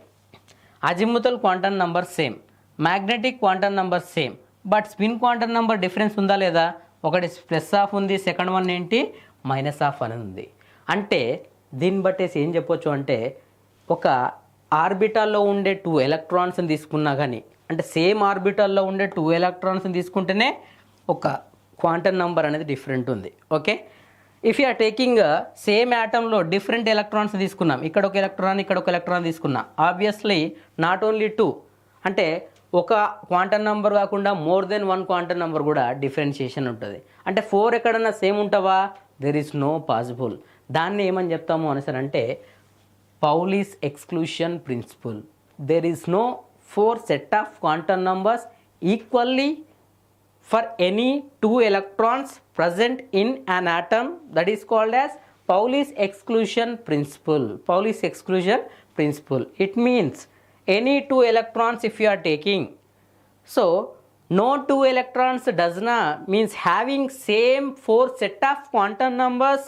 A: azimuthal quantum number same, magnetic quantum number same, but spin quantum number difference ఉందా లేదా? ఒకటి plus half ఉంది, second one ఏంటి? Minus half అని ఉంది. అంటే దీన్ని బట్టేసి ఏం చెప్పొచ్చు అంటే ఒక ఆర్బిటాల్లో ఉండే 2 ఎలక్ట్రాన్స్ని తీసుకున్నా కానీ అంటే సేమ్ ఆర్బిటాల్లో ఉండే 2 ఎలక్ట్రాన్స్ని తీసుకుంటేనే ఒక క్వాంటమ్ నంబర్ అనేది డిఫరెంట్ ఉంది. Okay, if you are taking same యాటంలో డిఫరెంట్ ఎలక్ట్రాన్స్ తీసుకున్నాం, ఇక్కడ ఒక ఎలక్ట్రాన్ ఇక్కడ ఒక ఎలక్ట్రాన్ తీసుకున్నాం, ఆబ్వియస్లీ నాట్ ఓన్లీ 2 అంటే ఒక క్వాంటమ్ నెంబర్ కాకుండా మోర్ దెన్ 1 క్వాంటమ్ నెంబర్ కూడా డిఫరెన్షియేషన్ ఉంటుంది. అంటే 4 ఎక్కడన్నా సేమ్ ఉంటావా? There is no possible. దాన్ని ఏమని చెప్తాము అనేసరంటే Pauli's exclusion principle. There is no 4 set of quantum numbers equally for any 2 electrons present in an atom. That is called as Pauli's exclusion principle. Pauli's exclusion principle. It means any 2 electrons if you are taking, so no 2 electrons does not means having same 4 set of quantum numbers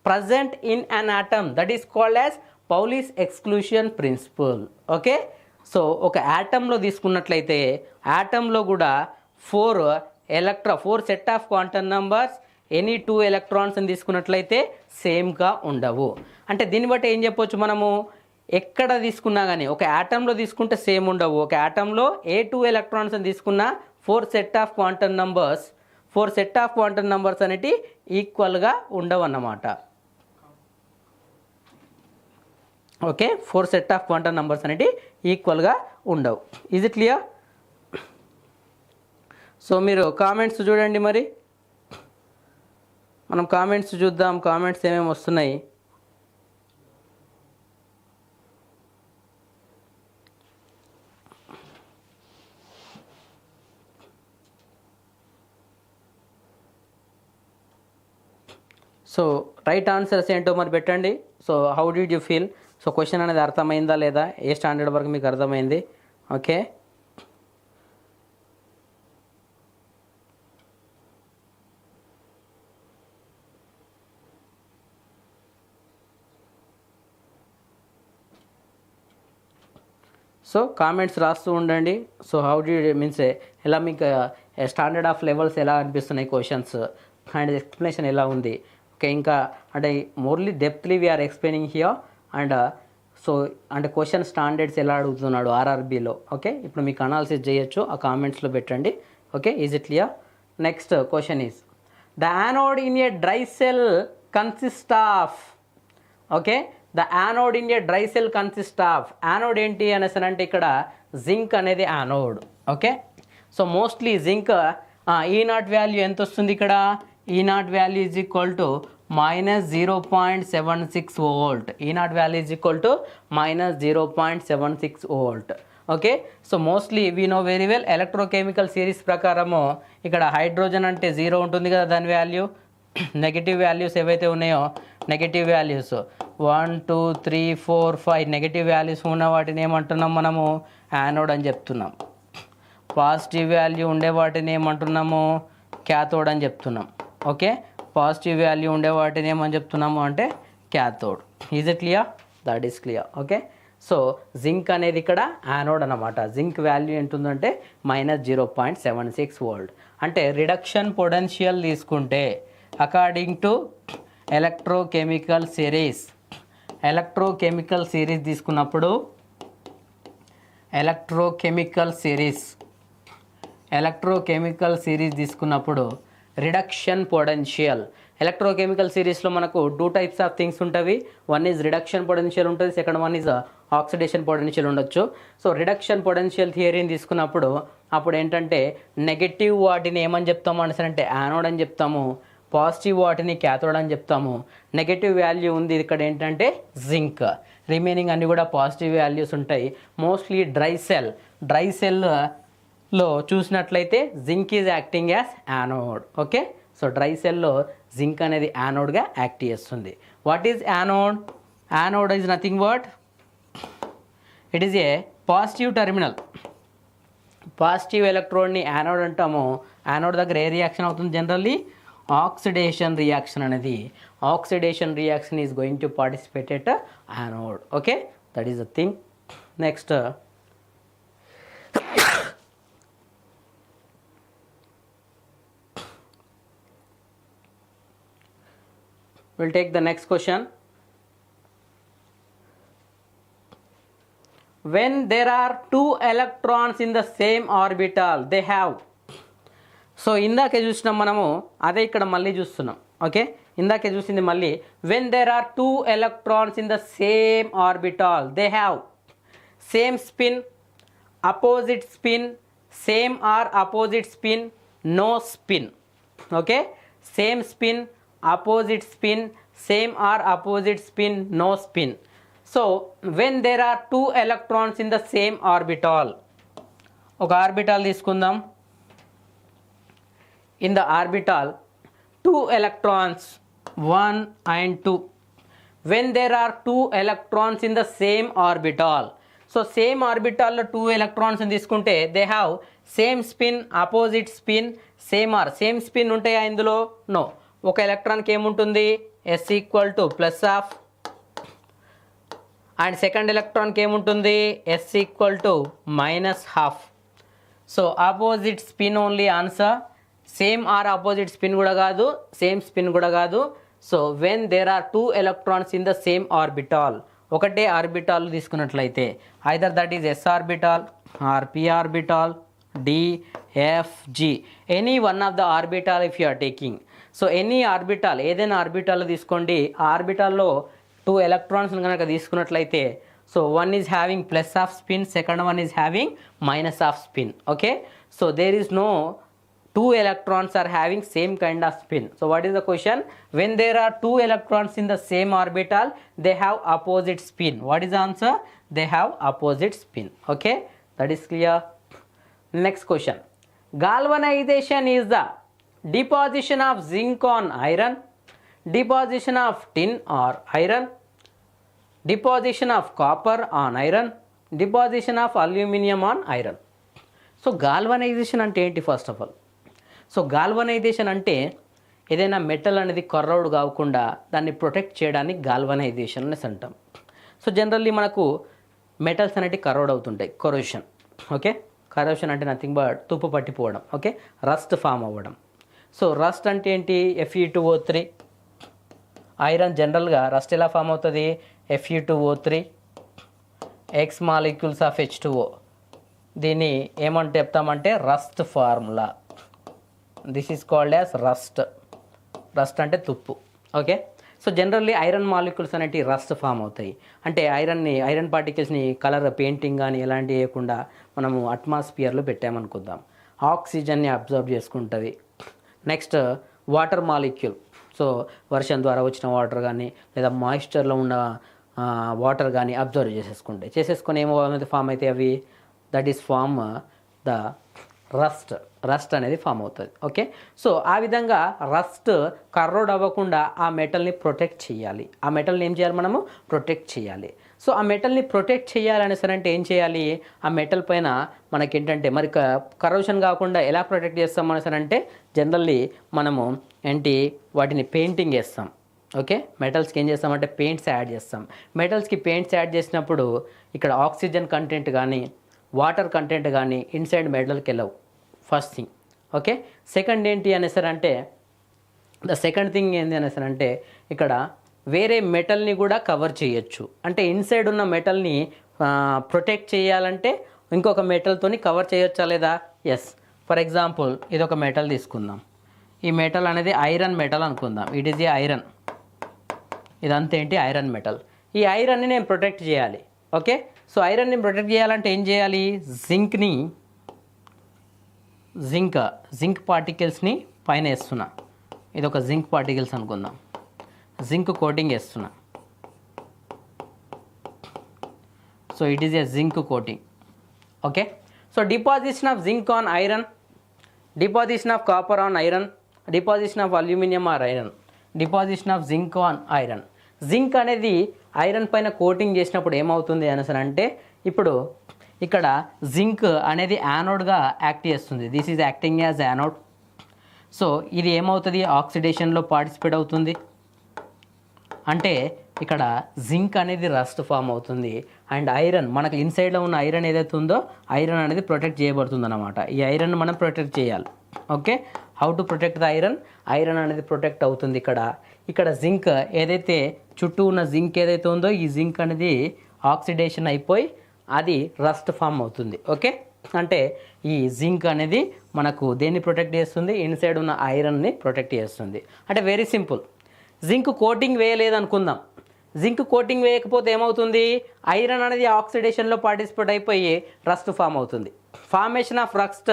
A: present in an atom. That is called as Pauli's exclusion principle. Okay, so ఒక atomలో తీసుకున్నట్లయితే atomలో కూడా 4 set of quantum numbers any 2 electrons అని తీసుకున్నట్లయితే సేమ్గా ఉండవు. అంటే దీన్ని బట్టి ఏం చెప్పొచ్చు మనము, ఎక్కడ తీసుకున్నా కానీ ఒక యాటంలో తీసుకుంటే సేమ్ ఉండవు. ఒక యాటంలో ఏ 2 ఎలక్ట్రాన్స్ అని తీసుకున్నా 4 సెట్ ఆఫ్ క్వాంటమ్ నంబర్స్ అనేటి ఈక్వల్గా ఉండవు అన్నమాట. Okay, 4 set of quantum numbers అనేటి ఈక్వల్గా ఉండవు. Is it clear? సో మీరు కామెంట్స్ చూడండి, మరి మనం కామెంట్స్ చూద్దాం. కామెంట్స్ ఏమేమి వస్తున్నాయి? సో రైట్ ఆన్సర్స్ ఏంటో మరి పెట్టండి. So how did you feel? So question అనేది అర్థమైందా లేదా? ఏ స్టాండర్డ్ వరకు మీకు అర్థమైంది? ఓకే, సో కామెంట్స్ రాస్తూ ఉండండి. సో హౌ డి మీన్స్ ఎలా మీకు స్టాండర్డ్ ఆఫ్ లెవెల్స్ ఎలా అనిపిస్తున్నాయి క్వశ్చన్స్ అండ్ ఎక్స్ప్లెనేషన్ ఎలా ఉంది? ఓకే, ఇంకా అంటే morely depthly we're explaining here and so అంటే క్వశ్చన్ స్టాండర్డ్స్ ఎలా అడుగుతున్నాడు ఆర్ఆర్బీలో. ఓకే, ఇప్పుడు మీకు అనాలిసిస్ చేయొచ్చు, ఆ కామెంట్స్లో పెట్టండి. Okay, is it clear? Next question is the anode in a dry cell consist of. Okay, the anode in a dry cell consist of. Anode ఏంటి అనేసి అంటే ఇక్కడ జింక్ అనేది anode. Okay, so mostly zinc E naught value ఎంత వస్తుంది ఇక్కడ? E naught value is equal to -0.76 volt. E naught value is equal to -0.76 volt. Okay, so mostly we know very well electrochemical series ప్రకారము ఇక్కడ hydrogen అంటే 0 ఉంటుంది కదా దాని value. Negative values ఏవైతే ఉన్నాయో నెగిటివ్ వాల్యూస్ 1 2 3 4 5 నెగిటివ్ వాల్యూస్ ఉన్న వాటిని ఏమంటున్నాం మనము? యానోడ్ అని చెప్తున్నాం. పాజిటివ్ వాల్యూ ఉండే వాటిని ఏమంటున్నాము? క్యాథోడ్ అని చెప్తున్నాం. ఓకే, పాజిటివ్ వాల్యూ ఉండే వాటిని ఏమని చెప్తున్నాము అంటే cathode. Is it clear? That is clear. Okay, so zinc అనేది ఇక్కడ యానోడ్ అన్నమాట. జింక్ వాల్యూ ఎంతుందంటే -0.76 వోల్ట్. అంటే రిడక్షన్ పొటెన్షియల్ తీసుకుంటే అకార్డింగ్ టు ఎలక్ట్రోకెమికల్ సిరీస్ తీసుకున్నప్పుడు ఎలక్ట్రోకెమికల్ సిరీస్ తీసుకున్నప్పుడు రిడక్షన్ పొటెన్షియల్. ఎలక్ట్రోకెమికల్ సిరీస్లో మనకు 2 టైప్స్ ఆఫ్ థింగ్స్ ఉంటుంది. వన్ ఈజ్ రిడక్షన్ పొటెన్షియల్ ఉంటుంది, second one is oxidation potential ఉండొచ్చు. సో రిడక్షన్ పొటెన్షియల్ థియరీని తీసుకున్నప్పుడు అప్పుడు ఏంటంటే నెగటివ్ వాటిని ఏమని చెప్తాము అంటే యానోడ్ అని చెప్తాము, పాజిటివ్ వాటిని క్యాథోడ్ అని చెప్తాము. నెగటివ్ వాల్యూ ఉంది ఇక్కడ ఏంటంటే జింక్, రిమైనింగ్ అన్నీ కూడా పాజిటివ్ వాల్యూస్ ఉంటాయి. మోస్ట్లీ డ్రై సెల్లో చూసినట్లయితే zinc is acting as anode. Okay, so dry సెల్లో జింక్ అనేది యానోడ్గా యాక్ట్ చేస్తుంది. What is anode? Anode is nothing but it is a positive terminal. Positive ఎలక్ట్రోడ్ని యానోడ్ అంటాము. యానోడ్ దగ్గర ఏ రియాక్షన్ అవుతుంది? జనరల్లీ ఆక్సిడేషన్ రియాక్షన్ అనేది. Oxidation reaction is going to participate at anode. Okay, that is the thing. Next we'll take the next question. when there are two electrons in the same orbital they have. So ఇందాకే చూసినాం మనము, అదే ఇక్కడ మళ్ళీ చూస్తున్నాం. Okay, ఇందాకే చూసింది మళ్ళీ. when there are two electrons in the same orbital they have same spin, opposite spin, same or opposite spin, no spin. Okay, same spin, opposite spin, same or opposite spin, no spin. So when there are two electrons in the same orbital, ఒక orbital తీసుకుందాం. in the orbital two electrons 1 and 2. when there are two electrons in the same orbital, so same orbital లో 2 electrons తీసుకుంటే they have same spin, opposite spin, same spin ఉంటాయా ఇందులో? No. ఒక ఎలక్ట్రాన్కి ఏముంటుంది? s equal to plus half, and second ఎలక్ట్రాన్కి ఏముంటుంది? s equal to minus half. So opposite spin only answer. Same or opposite spin కూడా కాదు, సేమ్ స్పిన్ కూడా కాదు. So when there are two electrons in the same orbital, ఒకటే orbital తీసుకున్నట్లయితే either that is S orbital or P orbital D F G, any one of the orbital if you are taking. So any orbital, ఏదైనా orbital తీసుకోండి, ఆ ఆర్బిటాల్లో 2 electrons కనుక తీసుకున్నట్లయితే, so one is having plus half spin, second one is having minus half spin. Okay, so there is no two electrons are having same kind of spin. So what is the question? When there are two electrons in the same orbital they have opposite spin. What is the answer? They have opposite spin. Okay, that is clear. Next question. Galvanization is the deposition of zinc on iron, deposition of tin or iron, deposition of copper on iron, deposition of aluminum on iron. So galvanization అంటే ఏంటి? First of all, so galvanisation అంటే ఏదైనా metal అనేది కర్రౌడ్ కాకుండా దాన్ని protect చేయడానికి galvanisation అనేసి అంటాం. సో జనరల్లీ మనకు మెటల్స్ అనేవి కర్రౌడ్ అవుతుంటాయి, కొరోషన్. ఓకే, కరోషన్ అంటే నథింగ్ బట్ తుప్పు పట్టిపోవడం. ఓకే, రస్ట్ ఫామ్ అవ్వడం. సో రస్ట్ అంటే ఏంటి? Fe2O3. ఐరన్ జనరల్గా రస్ట్ ఎలా ఫామ్ అవుతుంది? Fe2O3 X molecules of H2O. దీన్ని ఏమంటే చెప్తామంటే rust formula. This is called as rust. Rust అంటే తుప్పు. Okay, so generally iron molecules అనేవి రస్ట్ ఫామ్ అవుతాయి. అంటే ఐరన్ పార్టికల్స్ని కలర్ పెయింటింగ్ కానీ ఎలాంటివి వేయకుండా మనము అట్మాస్ఫియర్లో పెట్టామనుకుందాం, ఆక్సిజన్ని అబ్జర్వ్ చేసుకుంటుంది. నెక్స్ట్ వాటర్ మాలిక్యూల్, సో వర్షం ద్వారా వచ్చిన వాటర్ కానీ లేదా మాయిశ్చర్లో ఉన్న వాటర్ కానీ అబ్జర్వ్ చేసేసుకొని ఏమో ఫామ్ అయితే అవి that is form the rust అనేది ఫామ్ అవుతుంది. ఓకే, సో ఆ విధంగా రస్ట్ కర్రోడ్ అవ్వకుండా ఆ మెటల్ని ప్రొటెక్ట్ చేయాలి. ఆ మెటల్ని ఏం చేయాలి? మనము ప్రొటెక్ట్ చేయాలి. సో ఆ మెటల్ని ప్రొటెక్ట్ చేయాలని సరే అంటే ఏం చేయాలి? ఆ మెటల్ పైన మనకేంటంటే మరి కరోషన్ కాకుండా ఎలా ప్రొటెక్ట్ చేస్తాం అని సరే అంటే జనరల్లీ మనము వాటిని పెయింటింగ్ చేస్తాం. ఓకే, మెటల్స్కి ఏం చేస్తామంటే పెయింట్స్ యాడ్ చేస్తాం. మెటల్స్కి పెయింట్స్ యాడ్ చేసినప్పుడు ఇక్కడ ఆక్సిజన్ కంటెంట్ కానీ వాటర్ కంటెంట్ కానీ ఇన్సైడ్ మెటల్కి వెళ్ళవు, ఫస్ట్ థింగ్. ఓకే, సెకండ్ ఏంటి అనేసారంటే ద సెకండ్ థింగ్ ఏంటి అనేసారంటే ఇక్కడ వేరే మెటల్ని కూడా కవర్ చేయొచ్చు. అంటే ఇన్సైడ్ ఉన్న మెటల్ని ప్రొటెక్ట్ చేయాలంటే ఇంకొక మెటల్తోని కవర్ చేయొచ్చా లేదా? ఎస్. ఫర్ ఎగ్జాంపుల్ ఇది ఒక మెటల్ తీసుకుందాం. ఈ మెటల్ అనేది ఐరన్ మెటల్ అనుకుందాం. It is A iron. ఇదంతా ఐరన్ మెటల్. ఈ ఐరన్ని నేను ప్రొటెక్ట్ చేయాలి. ఓకే, సో ఐరన్ని ప్రొటెక్ట్ చేయాలంటే ఏం చేయాలి? జింక్ పార్టికల్స్ని పైన వేస్తున్నా. ఇది ఒక జింక్ పార్టికల్స్ అనుకుందాం. జింక్ కోటింగ్ వేస్తున్నా. So it is a zinc coating. Okay, so deposition of zinc on iron, deposition of copper on iron, deposition of aluminium or iron, deposition of zinc on iron. Zinc అనేది iron పైన coating చేసినప్పుడు ఏమవుతుంది అనేసి అంటే ఇప్పుడు ఇక్కడ zinc అనేది యానోడ్గా యాక్ట్ చేస్తుంది. This is acting as anode. So ఇది ఏమవుతుంది? ఆక్సిడేషన్లో పార్టిసిపేట్ అవుతుంది. అంటే ఇక్కడ జింక్ అనేది రస్ట్ ఫామ్ అవుతుంది. అండ్ ఐరన్ మనకు ఇన్సైడ్లో ఉన్న ఐరన్ ఏదైతే ఉందో ఐరన్ అనేది ప్రొటెక్ట్ చేయబడుతుంది అన్నమాట. ఈ ఐరన్ మనం ప్రొటెక్ట్ చేయాలి. Okay, how to protect the iron? Iron అనేది ప్రొటెక్ట్ అవుతుంది. ఇక్కడ జింక్ ఏదైతే చుట్టూ ఉన్న జింక్ ఏదైతే ఉందో ఈ జింక్ అనేది ఆక్సిడేషన్ అయిపోయి అది రస్ట్ ఫామ్ అవుతుంది. ఓకే, అంటే ఈ జింక్ అనేది మనకు దేన్ని ప్రొటెక్ట్ చేస్తుంది, ఇన్సైడ్ ఉన్న ఐరన్ని ప్రొటెక్ట్ చేస్తుంది. అంటే వెరీ సింపుల్, జింక్ కోటింగ్ వేయలేదు అనుకుందాం, జింక్ కోటింగ్ వేయకపోతే ఏమవుతుంది, ఐరన్ అనేది ఆక్సిడేషన్లో పార్టిసిపేట్ అయిపోయి రస్ట్ ఫామ్ అవుతుంది. Formation of rust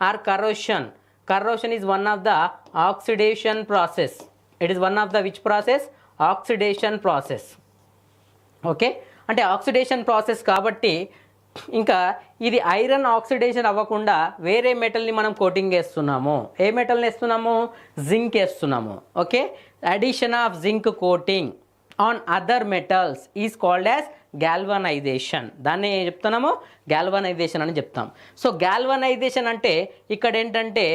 A: or corrosion. Corrosion is one of the oxidation process. It is one of the which process, oxidation process. Okay, అంటే oxidation process కాబట్టి ఇంకా ఇది ఐరన్ ఆక్సిడేషన్ అవ్వకుండా వేరే మెటల్ని మనం కోటింగ్ వేస్తున్నాము. ఏ మెటల్ని వేస్తున్నాము, జింక్ వేస్తున్నాము. Okay, addition of zinc coating on other metals is called as గ్యాల్వనైజేషన్. దాన్ని చెప్తున్నాము గ్యాల్వనైజేషన్ అని చెప్తాం. సో గ్యాల్వనైజేషన్ అంటే ఇక్కడ ఏంటంటే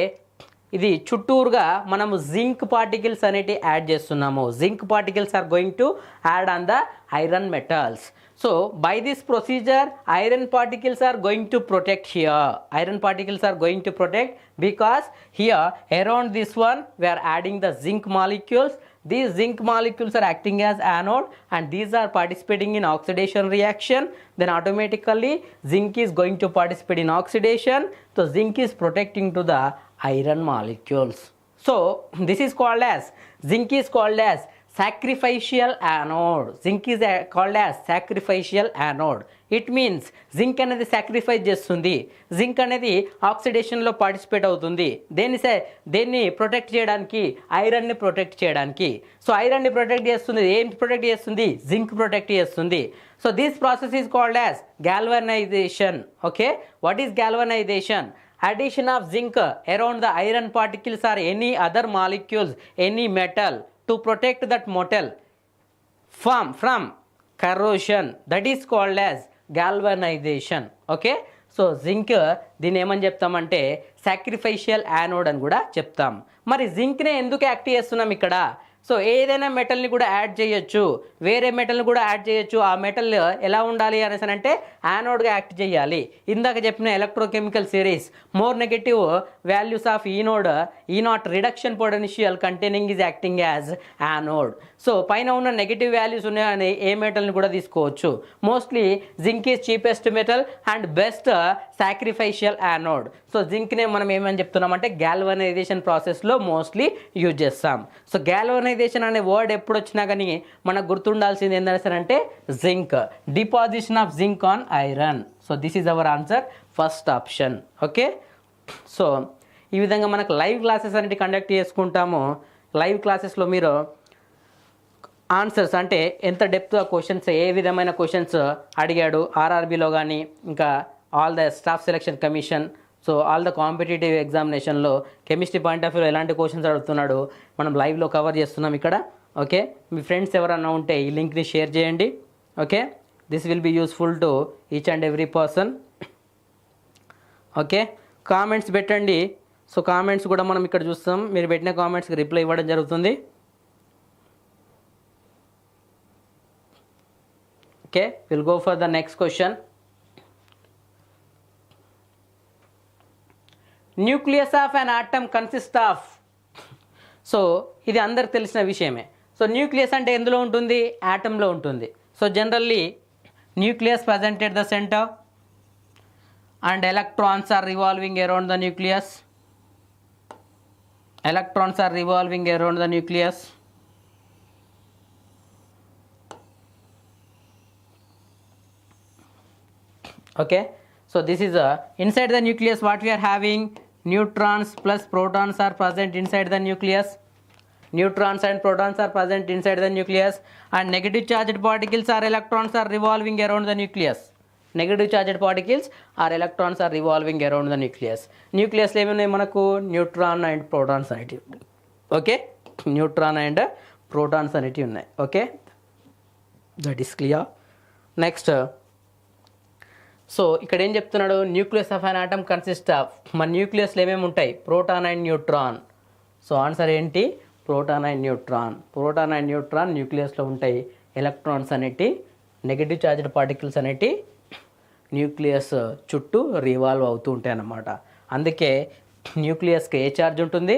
A: ఇది చుట్టూరుగా మనము జింక్ పార్టికల్స్ అనేటివి యాడ్ చేస్తున్నాము. Zinc particles are going to add on the iron metals. So by this procedure iron particles are going to protect here. Iron particles are going to protect because here around this one we are adding the zinc molecules. These zinc molecules are acting as anode and these are participating in oxidation reaction. Then automatically zinc is going to participate in oxidation. So zinc is protecting to the iron molecules. So this is called as, zinc is called as sacrificial anode. Zinc is called as sacrificial anode. It means zinc అనేది sacrifice చేస్తుంది, zinc అనేది ఆక్సిడేషన్లో participate అవుతుంది. దేన్ని protect చేయడానికి, ఐరన్ని protect చేయడానికి. So ఐరన్ని protect చేస్తుంది, ఏం ప్రొటెక్ట్ చేస్తుంది, జింక్ ప్రొటెక్ట్ చేస్తుంది. So this process is called as galvanization. Okay, what is galvanization? Addition of zinc around the iron particles or any other molecules, any metal, to protect that metal from corrosion. That is called as galvanization. Okay, so zinc దీన్ని ఏమని చెప్తామంటే సాక్రిఫైషియల్ anode అని కూడా చెప్తాం. మరి జింక్నే ఎందుకు act చేస్తున్నాం ఇక్కడ? సో ఏదైనా మెటల్ని కూడా యాడ్ చేయొచ్చు, వేరే మెటల్ని కూడా యాడ్ చేయొచ్చు. ఆ మెటల్ ఎలా ఉండాలి అనేసి అంటే యానోడ్గా యాక్ట్ చేయాలి. ఇందాక చెప్పిన electrochemical series more negative values of E naught reduction potential containing is acting as anode. So పైన ఉన్న నెగటివ్ వాల్యూస్ ఉన్నాయని ఏ మెటల్ని కూడా తీసుకోవచ్చు. Mostly zinc is cheapest metal and best sacrificial anode. So జింక్నే మనం ఏమని చెప్తున్నామంటే గ్యాల్వనైజేషన్ ప్రాసెస్లో మోస్ట్లీ యూజ్ చేస్తాం. సో గ్యాల్వనైజేషన్ అనే వర్డ్ ఎప్పుడు వచ్చినా కానీ మనకు గుర్తుండాల్సింది ఏంటంటే zinc, deposition of zinc on iron. So this is our answer, first option. Okay, so ఈ విధంగా మనకు లైవ్ క్లాసెస్ అనేవి కండక్ట్ చేసుకుంటాము. లైవ్ క్లాసెస్లో మీరు ఆన్సర్స్ అంటే ఎంత డెప్త్గా క్వశ్చన్స్, ఏ విధమైన క్వశ్చన్స్ అడిగాడు ఆర్ఆర్బీలో కానీ ఇంకా all the staff selection commission, so all the competitive ఎగ్జామినేషన్లో కెమిస్ట్రీ పాయింట్ ఆఫ్ వ్యూలో ఎలాంటి క్వశ్చన్స్ అడుగుతున్నాడు మనం లైవ్లో కవర్ చేస్తున్నాం ఇక్కడ. ఓకే, మీ ఫ్రెండ్స్ ఎవరన్నా ఉంటే ఈ లింక్ని షేర్ చేయండి. Okay, this will be useful to each and every person. Okay, comments పెట్టండి. సో కామెంట్స్ కూడా మనం ఇక్కడ చూస్తాం, మీరు పెట్టిన కామెంట్స్కి రిప్లై ఇవ్వడం జరుగుతుంది. Okay, we'll go for the next question. Nucleus of an atom consists of. So ఇది అందరికి తెలిసిన విషయమే. సో న్యూక్లియస్ అంటే ఎందులో ఉంటుంది, యాటంలో ఉంటుంది. So generally nucleus present at the centre and electrons are revolving around the nucleus. Electrons are revolving around the nucleus. Okay, so this is inside the nucleus what we are having, neutrons plus protons are present inside the nucleus. Neutrons and protons are present inside the nucleus and negative charged particles or electrons are revolving around the nucleus. Negative charged particles or electrons are revolving around the nucleus. Nucleus లో ఏమన్నాయి మనకు, neutron and protons అనేటివి. Okay, neutron and protons అనేటివి ఉన్నాయి. Okay, that is clear. Next, so ఇక్కడ ఏం చెప్తున్నాడు, nucleus of an atom consist of. మన న్యూక్లియస్లో ఏమేమి ఉంటాయి, proton and neutron. So answer ఏంటి, proton and neutron. Proton and neutron న్యూక్లియస్లో ఉంటాయి. ఎలక్ట్రాన్స్ అనేటి, నెగటివ్ చార్జ్డ్ పార్టికల్స్ అనేటి న్యూక్లియస్ చుట్టూ రివాల్వ్ అవుతూ ఉంటాయి అన్నమాట. అందుకే న్యూక్లియస్కి ఏ ఛార్జ్ ఉంటుంది,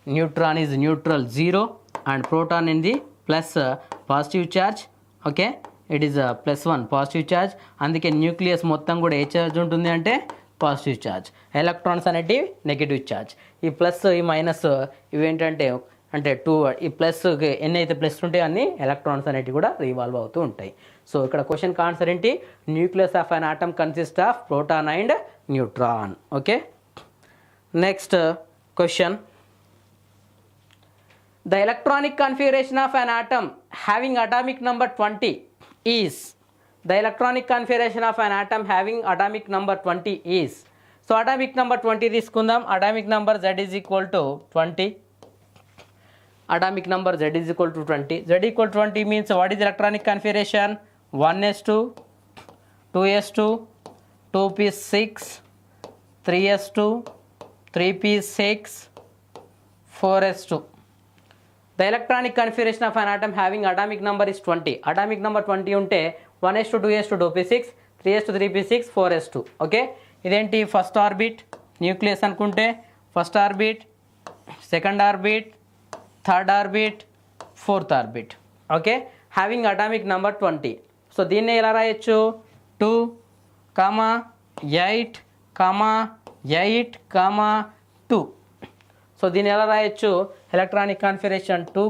A: neutron is neutral 0 and proton in the plus positive charge. Okay, it is +1 positive charge. అందుకే న్యూక్లియస్ మొత్తం కూడా ఏ ఛార్జ్ ఉంటుంది అంటే పాజిటివ్ ఛార్జ్. ఎలక్ట్రాన్స్ అనేటివి నెగిటివ్ ఛార్జ్. ఈ ప్లస్ ఈ మైనస్ ఇవేంటంటే అంటే 2 ఈ ప్లస్ ఎన్ని అయితే ప్లస్ ఉంటాయో అన్ని ఎలక్ట్రాన్స్ అనేటివి కూడా రివాల్వ్ అవుతూ ఉంటాయి. సో ఇక్కడ క్వశ్చన్ ఆన్సర్ ఏంటి? Nucleus of an atom consist of proton and neutron. Okay, next question. The electronic configuration of an atom having atomic number 20 is. The electronic configuration of an atom having atomic number 20 is. So atomic number 20 తీసుకుందాం. Atomic number Z is equal to 20. Atomic number Z is equal to 20. Z equal to 20 means what is electronic configuration? 1s2, 2s2, 2p6, 3s2, 3p6, 4s2. The electronic configuration of an atom having atomic number is 20. Atomic number 20 ఉంటే 1s2, 2s2, 2p6, 3s2, 3p6, 4s2. Okay, ఇదేంటి? First orbit nucleus అనుకుంటే first orbit, second orbit, third orbit, fourth orbit. Okay, having atomic number 20. So దీన్ని ఎలా రాయొచ్చు? 2, 8, 8, 2. So దీన్ని ఎలా రాయొచ్చు? Electronic configuration 2,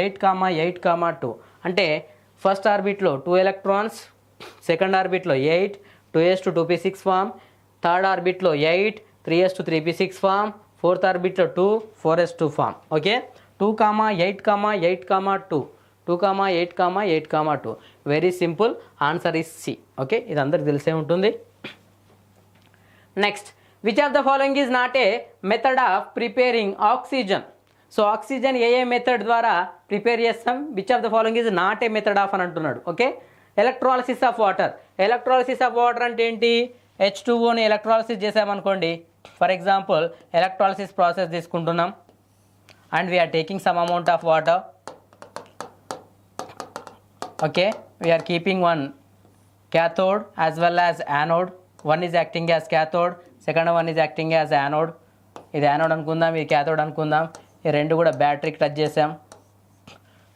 A: 8, 8, 2. అంటే ఫస్ట్ ఆర్బిట్లో 2 ఎలక్ట్రాన్స్, సెకండ్ ఆర్బిట్లో 8, 2s2, 2p6 ఫామ్, థర్డ్ ఆర్బిట్లో 8, 3s2, 3p6 ఫామ్, ఫోర్త్ ఆర్బిట్లో 2, 4s2 form. Okay, 2, 8, 8, 2. 2, 8, 8, 2. Very simple, answer is C. Okay, ఇది అందరికి తెలిసే ఉంటుంది. Next, which of the following is not a method of preparing oxygen. So oxygen ఏ method ద్వారా prepare చేస్తాం? Which of the following is not a method of అని అంటున్నాడు. Okay, electrolysis of water. Electrolysis of water అంటే ఏంటి? H2Oని electrolysis చేసామనుకోండి. For example electrolysis process తీసుకుంటున్నాం and we are taking some amount of water. Okay, we are keeping one cathode as well as anode. One is acting as cathode, second one is acting as anode. ఇది anode అనుకుందాం, ఇది cathode అనుకుందాం. ఈ రెండు కూడా బ్యాటరీకి touch చేసాం.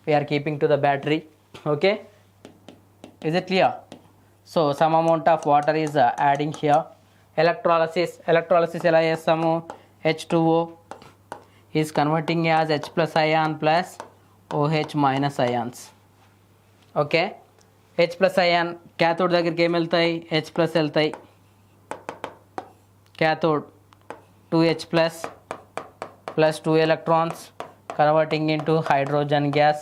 A: We are keeping to the battery. Okay, is it clear? So some amount of water is adding here. Electrolysis ఎలా చేస్తాము? H2O is converting as H plus ion plus OH minus ions. Okay, H plus ion cathode దగ్గరికి ఏమి వెళ్తాయి? H plus వెళ్తాయి. cathode 2H plus 2 electrons converting into hydrogen gas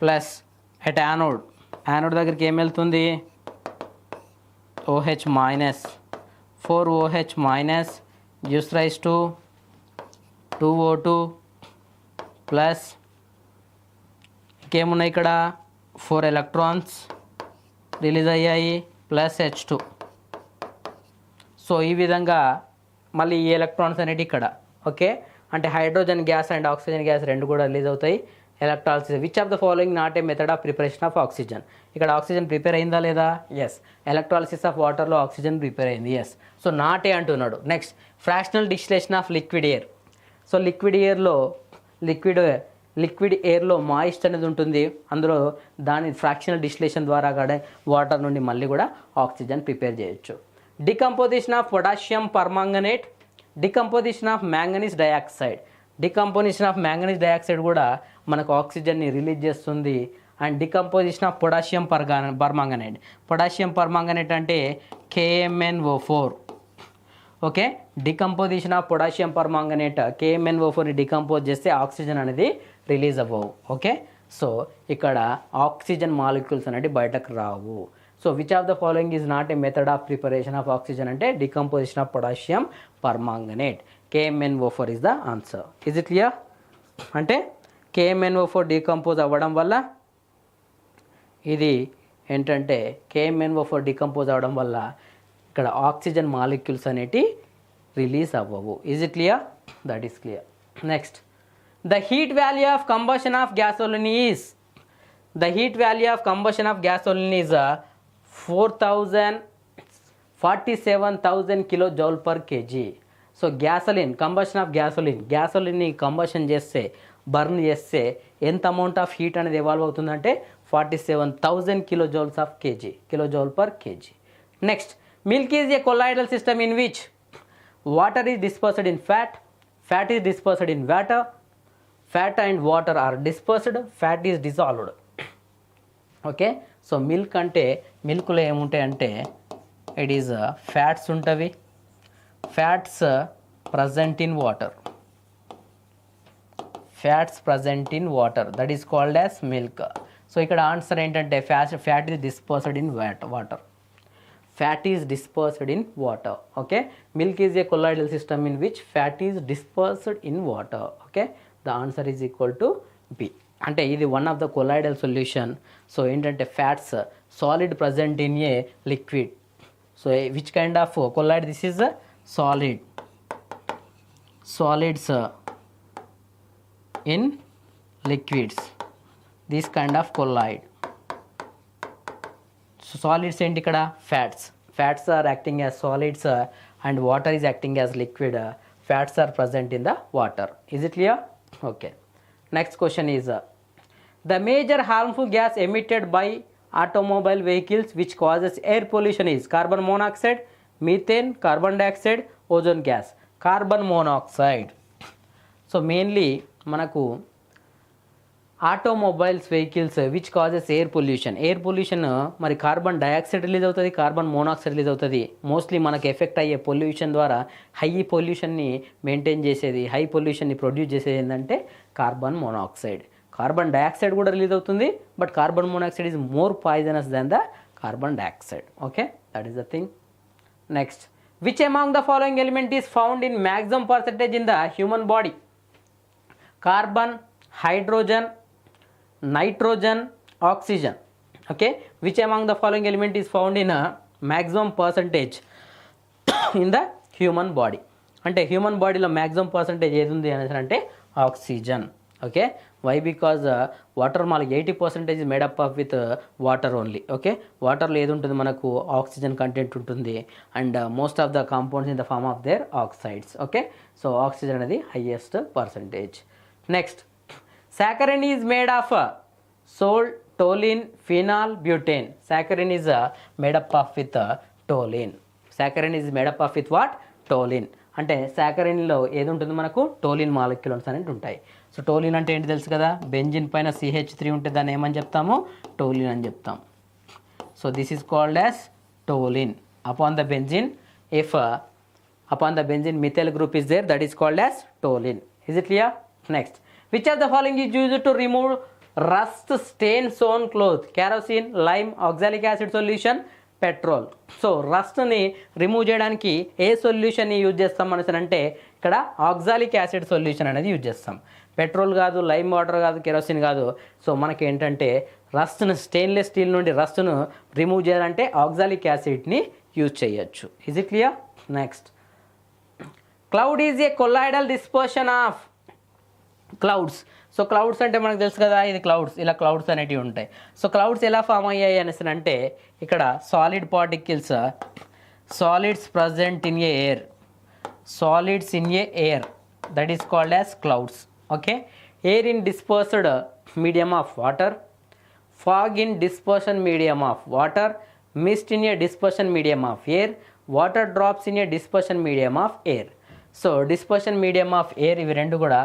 A: plus at anode దగ్గరికి ఏం వెళ్తుంది? OH minus 4OH minus gives rise to 2O2 plus ఇంకేమున్నాయి ఇక్కడ? 4 electrons release అయ్యాయి ప్లస్ H2. సో ఈ విధంగా మళ్ళీ ఈ ఎలక్ట్రాన్స్ అనేవి ఇక్కడ. ఓకే, అంటే hydrogen gas and oxygen gas రెండు కూడా రిలీజ్ అవుతాయి. Electrolysis. Which of the following not a method of preparation of oxygen. ఇక్కడ ఆక్సిజన్ ప్రిపేర్ అయిందా లేదా? ఎస్. ఎలక్ట్రాలసిస్ ఆఫ్ వాటర్లో ఆక్సిజన్ ప్రిపేర్ అయింది. ఎస్. సో నాట్ ఏ అంటున్నాడు. Next, fractional distillation of liquid air. So liquid ఎయిర్లో moist అనేది ఉంటుంది. అందులో దాని ఫ్రాక్షనల్ డిస్టిలేషన్ ద్వారా కూడా వాటర్ నుండి మళ్ళీ కూడా ఆక్సిజన్ ప్రిపేర్ చేయొచ్చు. Decomposition of potassium permanganate, decomposition of manganese dioxide. Decomposition of manganese dioxide కూడా మనకు ఆక్సిజన్ని రిలీజ్ చేస్తుంది. And decomposition of potassium permanganate. Potassium permanganate అంటే KMnO4. Okay, decomposition of potassium permanganate KMnO4ని డికంపోజ్ చేస్తే ఆక్సిజన్ అనేది రిలీజ్ అవ్వవు. ఓకే, సో ఇక్కడ ఆక్సిజన్ మాలిక్యూల్స్ అనేవి బయటకు రావు. So which of the following is not a method of preparation of oxygen అంటే decomposition of potassium permanganate. KMnO4 is the answer. Is it clear? అంటే KMnO4 decompose అవ్వడం వల్ల ఇది ఏంటంటే KMnO4 డికంపోజ్ అవ్వడం వల్ల ఇక్కడ ఆక్సిజన్ మాలిక్యూల్స్ అనేటి రిలీజ్ అవ్వవు. Is it clear? That is clear. Next, the heat value of combustion of gasoline is 47,000 kilojoule per kg. So గ్యాసోలిన్ని కంబషన్ చేస్తే బర్న్ చేస్తే ఎంత అమౌంట్ ఆఫ్ హీట్ అనేది ఎవాల్వ్ అవుతుందంటే 47,000 kilojoules of kg, kilojoule per kg. Next, milk is a colloidal system in which water is dispersed in fat, fat is dispersed in water, fat and water are dispersed, fat is dissolved. Okay, so milk అంటే మిల్క్లో ఏముంటాయి అంటే it is fats ఉంటవి, fats present in water, fats present in water, that is called as milk. So ఇక్కడ answer ఏంటంటే fat is dispersed in water, fat is dispersed in water. Okay, milk is a colloidal system in which fat is dispersed in water. Okay, the answer is equal to B. అంటే ఇది one of the colloidal solution. So ఏంటంటే fats solid present in A liquid. So which kind of colloid this is solid, solids in liquids, this kind of colloid. So solids ఏంటి ఇక్కడ fats, fats are acting as solids and water is acting as liquid. Fats are present in the water. Is it clear? Okay, next question is the major harmful gas emitted by automobile vehicles which causes air pollution is carbon monoxide, methane, carbon dioxide, ozone gas. Carbon monoxide. So mainly మనకు automobiles vehicles which causes air pollution, air pollution మరి carbon dioxide release అవుతుంది, carbon monoxide release అవుతుంది. Mostly మనకు effect అయ్యే pollution ద్వారా high పొల్యూషన్ని maintain చేసేది, high పొల్యూషన్ని ప్రొడ్యూస్ చేసేది ఏంటంటే కార్బన్ మోనాక్సైడ్. కార్బన్ డయాక్సైడ్ కూడా రిలీజ్ అవుతుంది, but carbon monoxide is more poisonous than the carbon dioxide. Okay, that is the thing. Next, which among the following element is found in maximum percentage in the human body? Carbon, hydrogen, nitrogen, oxygen. Okay, which among the following element is found in a maximum percentage in the human body? అంటే human బాడీలో maximum percentage ఏది ఉంది అనేసి అంటే oxygen. Okay, why? Because water మనకి 80% is made up of with water only. Okay, వాటర్లో ఏది ఉంటుంది మనకు ఆక్సిజన్ కంటెంట్ ఉంటుంది and most of the compounds in the form of their oxides. Okay, so oxygen అనేది highest percentage. Next, saccharin is made of sol, toluene, phenol, butane. Saccharin is made up of with toluene. Saccharin is made up of with what? Toluene. అంటే సాకరిన్లో ఏది ఉంటుంది మనకు? Toluene molecules అనేవి ఉంటాయి. So toluene అంటే ఏంటి తెలుసు కదా, బెంజిన్ పైన CH3 ఉంటే దాన్ని ఏమని చెప్తాము? టోలిన్ అని చెప్తాం. So this is called as toluene. Upon the benzene, if upon the benzene methyl group is there, that is called as toluene. Is it clear? Next, which of the following is used to remove rust stains on clothes? Kerosene, lime, oxalic acid solution, petrol. So రస్ట్ని remove చేయడానికి ఏ సొల్యూషన్ని use చేస్తాం అనేసి అంటే ఇక్కడ oxalic acid solution అనేది use చేస్తాం. పెట్రోల్ కాదు, లైమ్ వాటర్ కాదు, కెరోసిన్ కాదు. సో మనకి ఏంటంటే రస్ట్ను, స్టెయిన్లెస్ స్టీల్ నుండి రస్ట్ను రిమూవ్ చేయాలంటే ఆక్సాలిక్ యాసిడ్ని యూజ్ చేయొచ్చు. Is it clear? Next, cloud is a colloidal dispersion of clouds. So clouds అంటే మనకు తెలుసు కదా, ఇది క్లౌడ్స్, ఇలా క్లౌడ్స్ అనేటివి ఉంటాయి. సో క్లౌడ్స్ ఎలా ఫామ్ అయ్యాయి అనేసి అంటే ఇక్కడ solid particles, solids present in a air, solids in a air, that is called as clouds. Okay, air in dispersed medium of water, fog in dispersion medium of water, mist in a dispersion medium of air, water drops in a dispersion medium of air. So dispersion medium of air ఇవి రెండు కూడా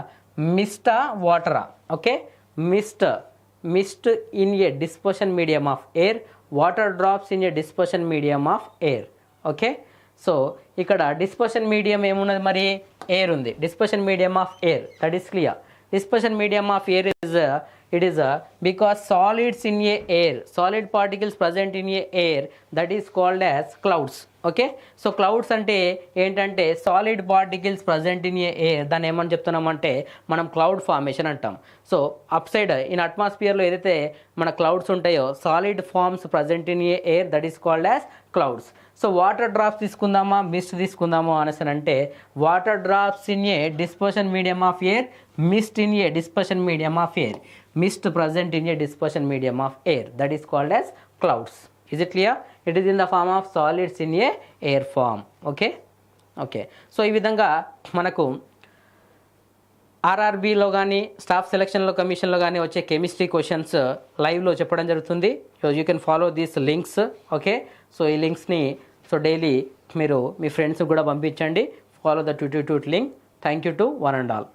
A: మిస్టా వాటరా? Okay, mist in a dispersion medium of air, water drops in a dispersion medium of air. Okay, so ఇక్కడ dispersion medium ఏమున్నది మరి? Air ఉంది. Dispersion medium of air, that is clear. Dispersion medium of air is because solids in a air, solid particles present in a air, that is called as clouds. Okay, so clouds అంటే ఏంటంటే solid particles present in a air, దాన్ని ఏమని చెప్తున్నామంటే మనం cloud formation అంటాం. So up side in అట్మాస్ఫియర్లో ఏదైతే మన క్లౌడ్స్ ఉంటాయో, solid forms present in a air, that is called as clouds. So water drops తీసుకుందామా, మిస్ట్ తీసుకుందామా అనేసి అంటే water drops in a dispersion medium of air, mist in a dispersion medium of air, mist present in a dispersion medium of air, that is called as clouds. Is it clear? It is in the form of solids in a air form. Okay, okay. So ఈ విధంగా మనకు ఆర్ఆర్బీలో కానీ staff సెలక్షన్లో కమిషన్లో కానీ వచ్చే chemistry questions లైవ్లో చెప్పడం జరుగుతుంది. So you can follow these links. Okay, so ఈ లింక్స్ని సో డైలీ మీరు మీ ఫ్రెండ్స్కి కూడా పంపించండి. Follow the tute link. Thank you to one and all.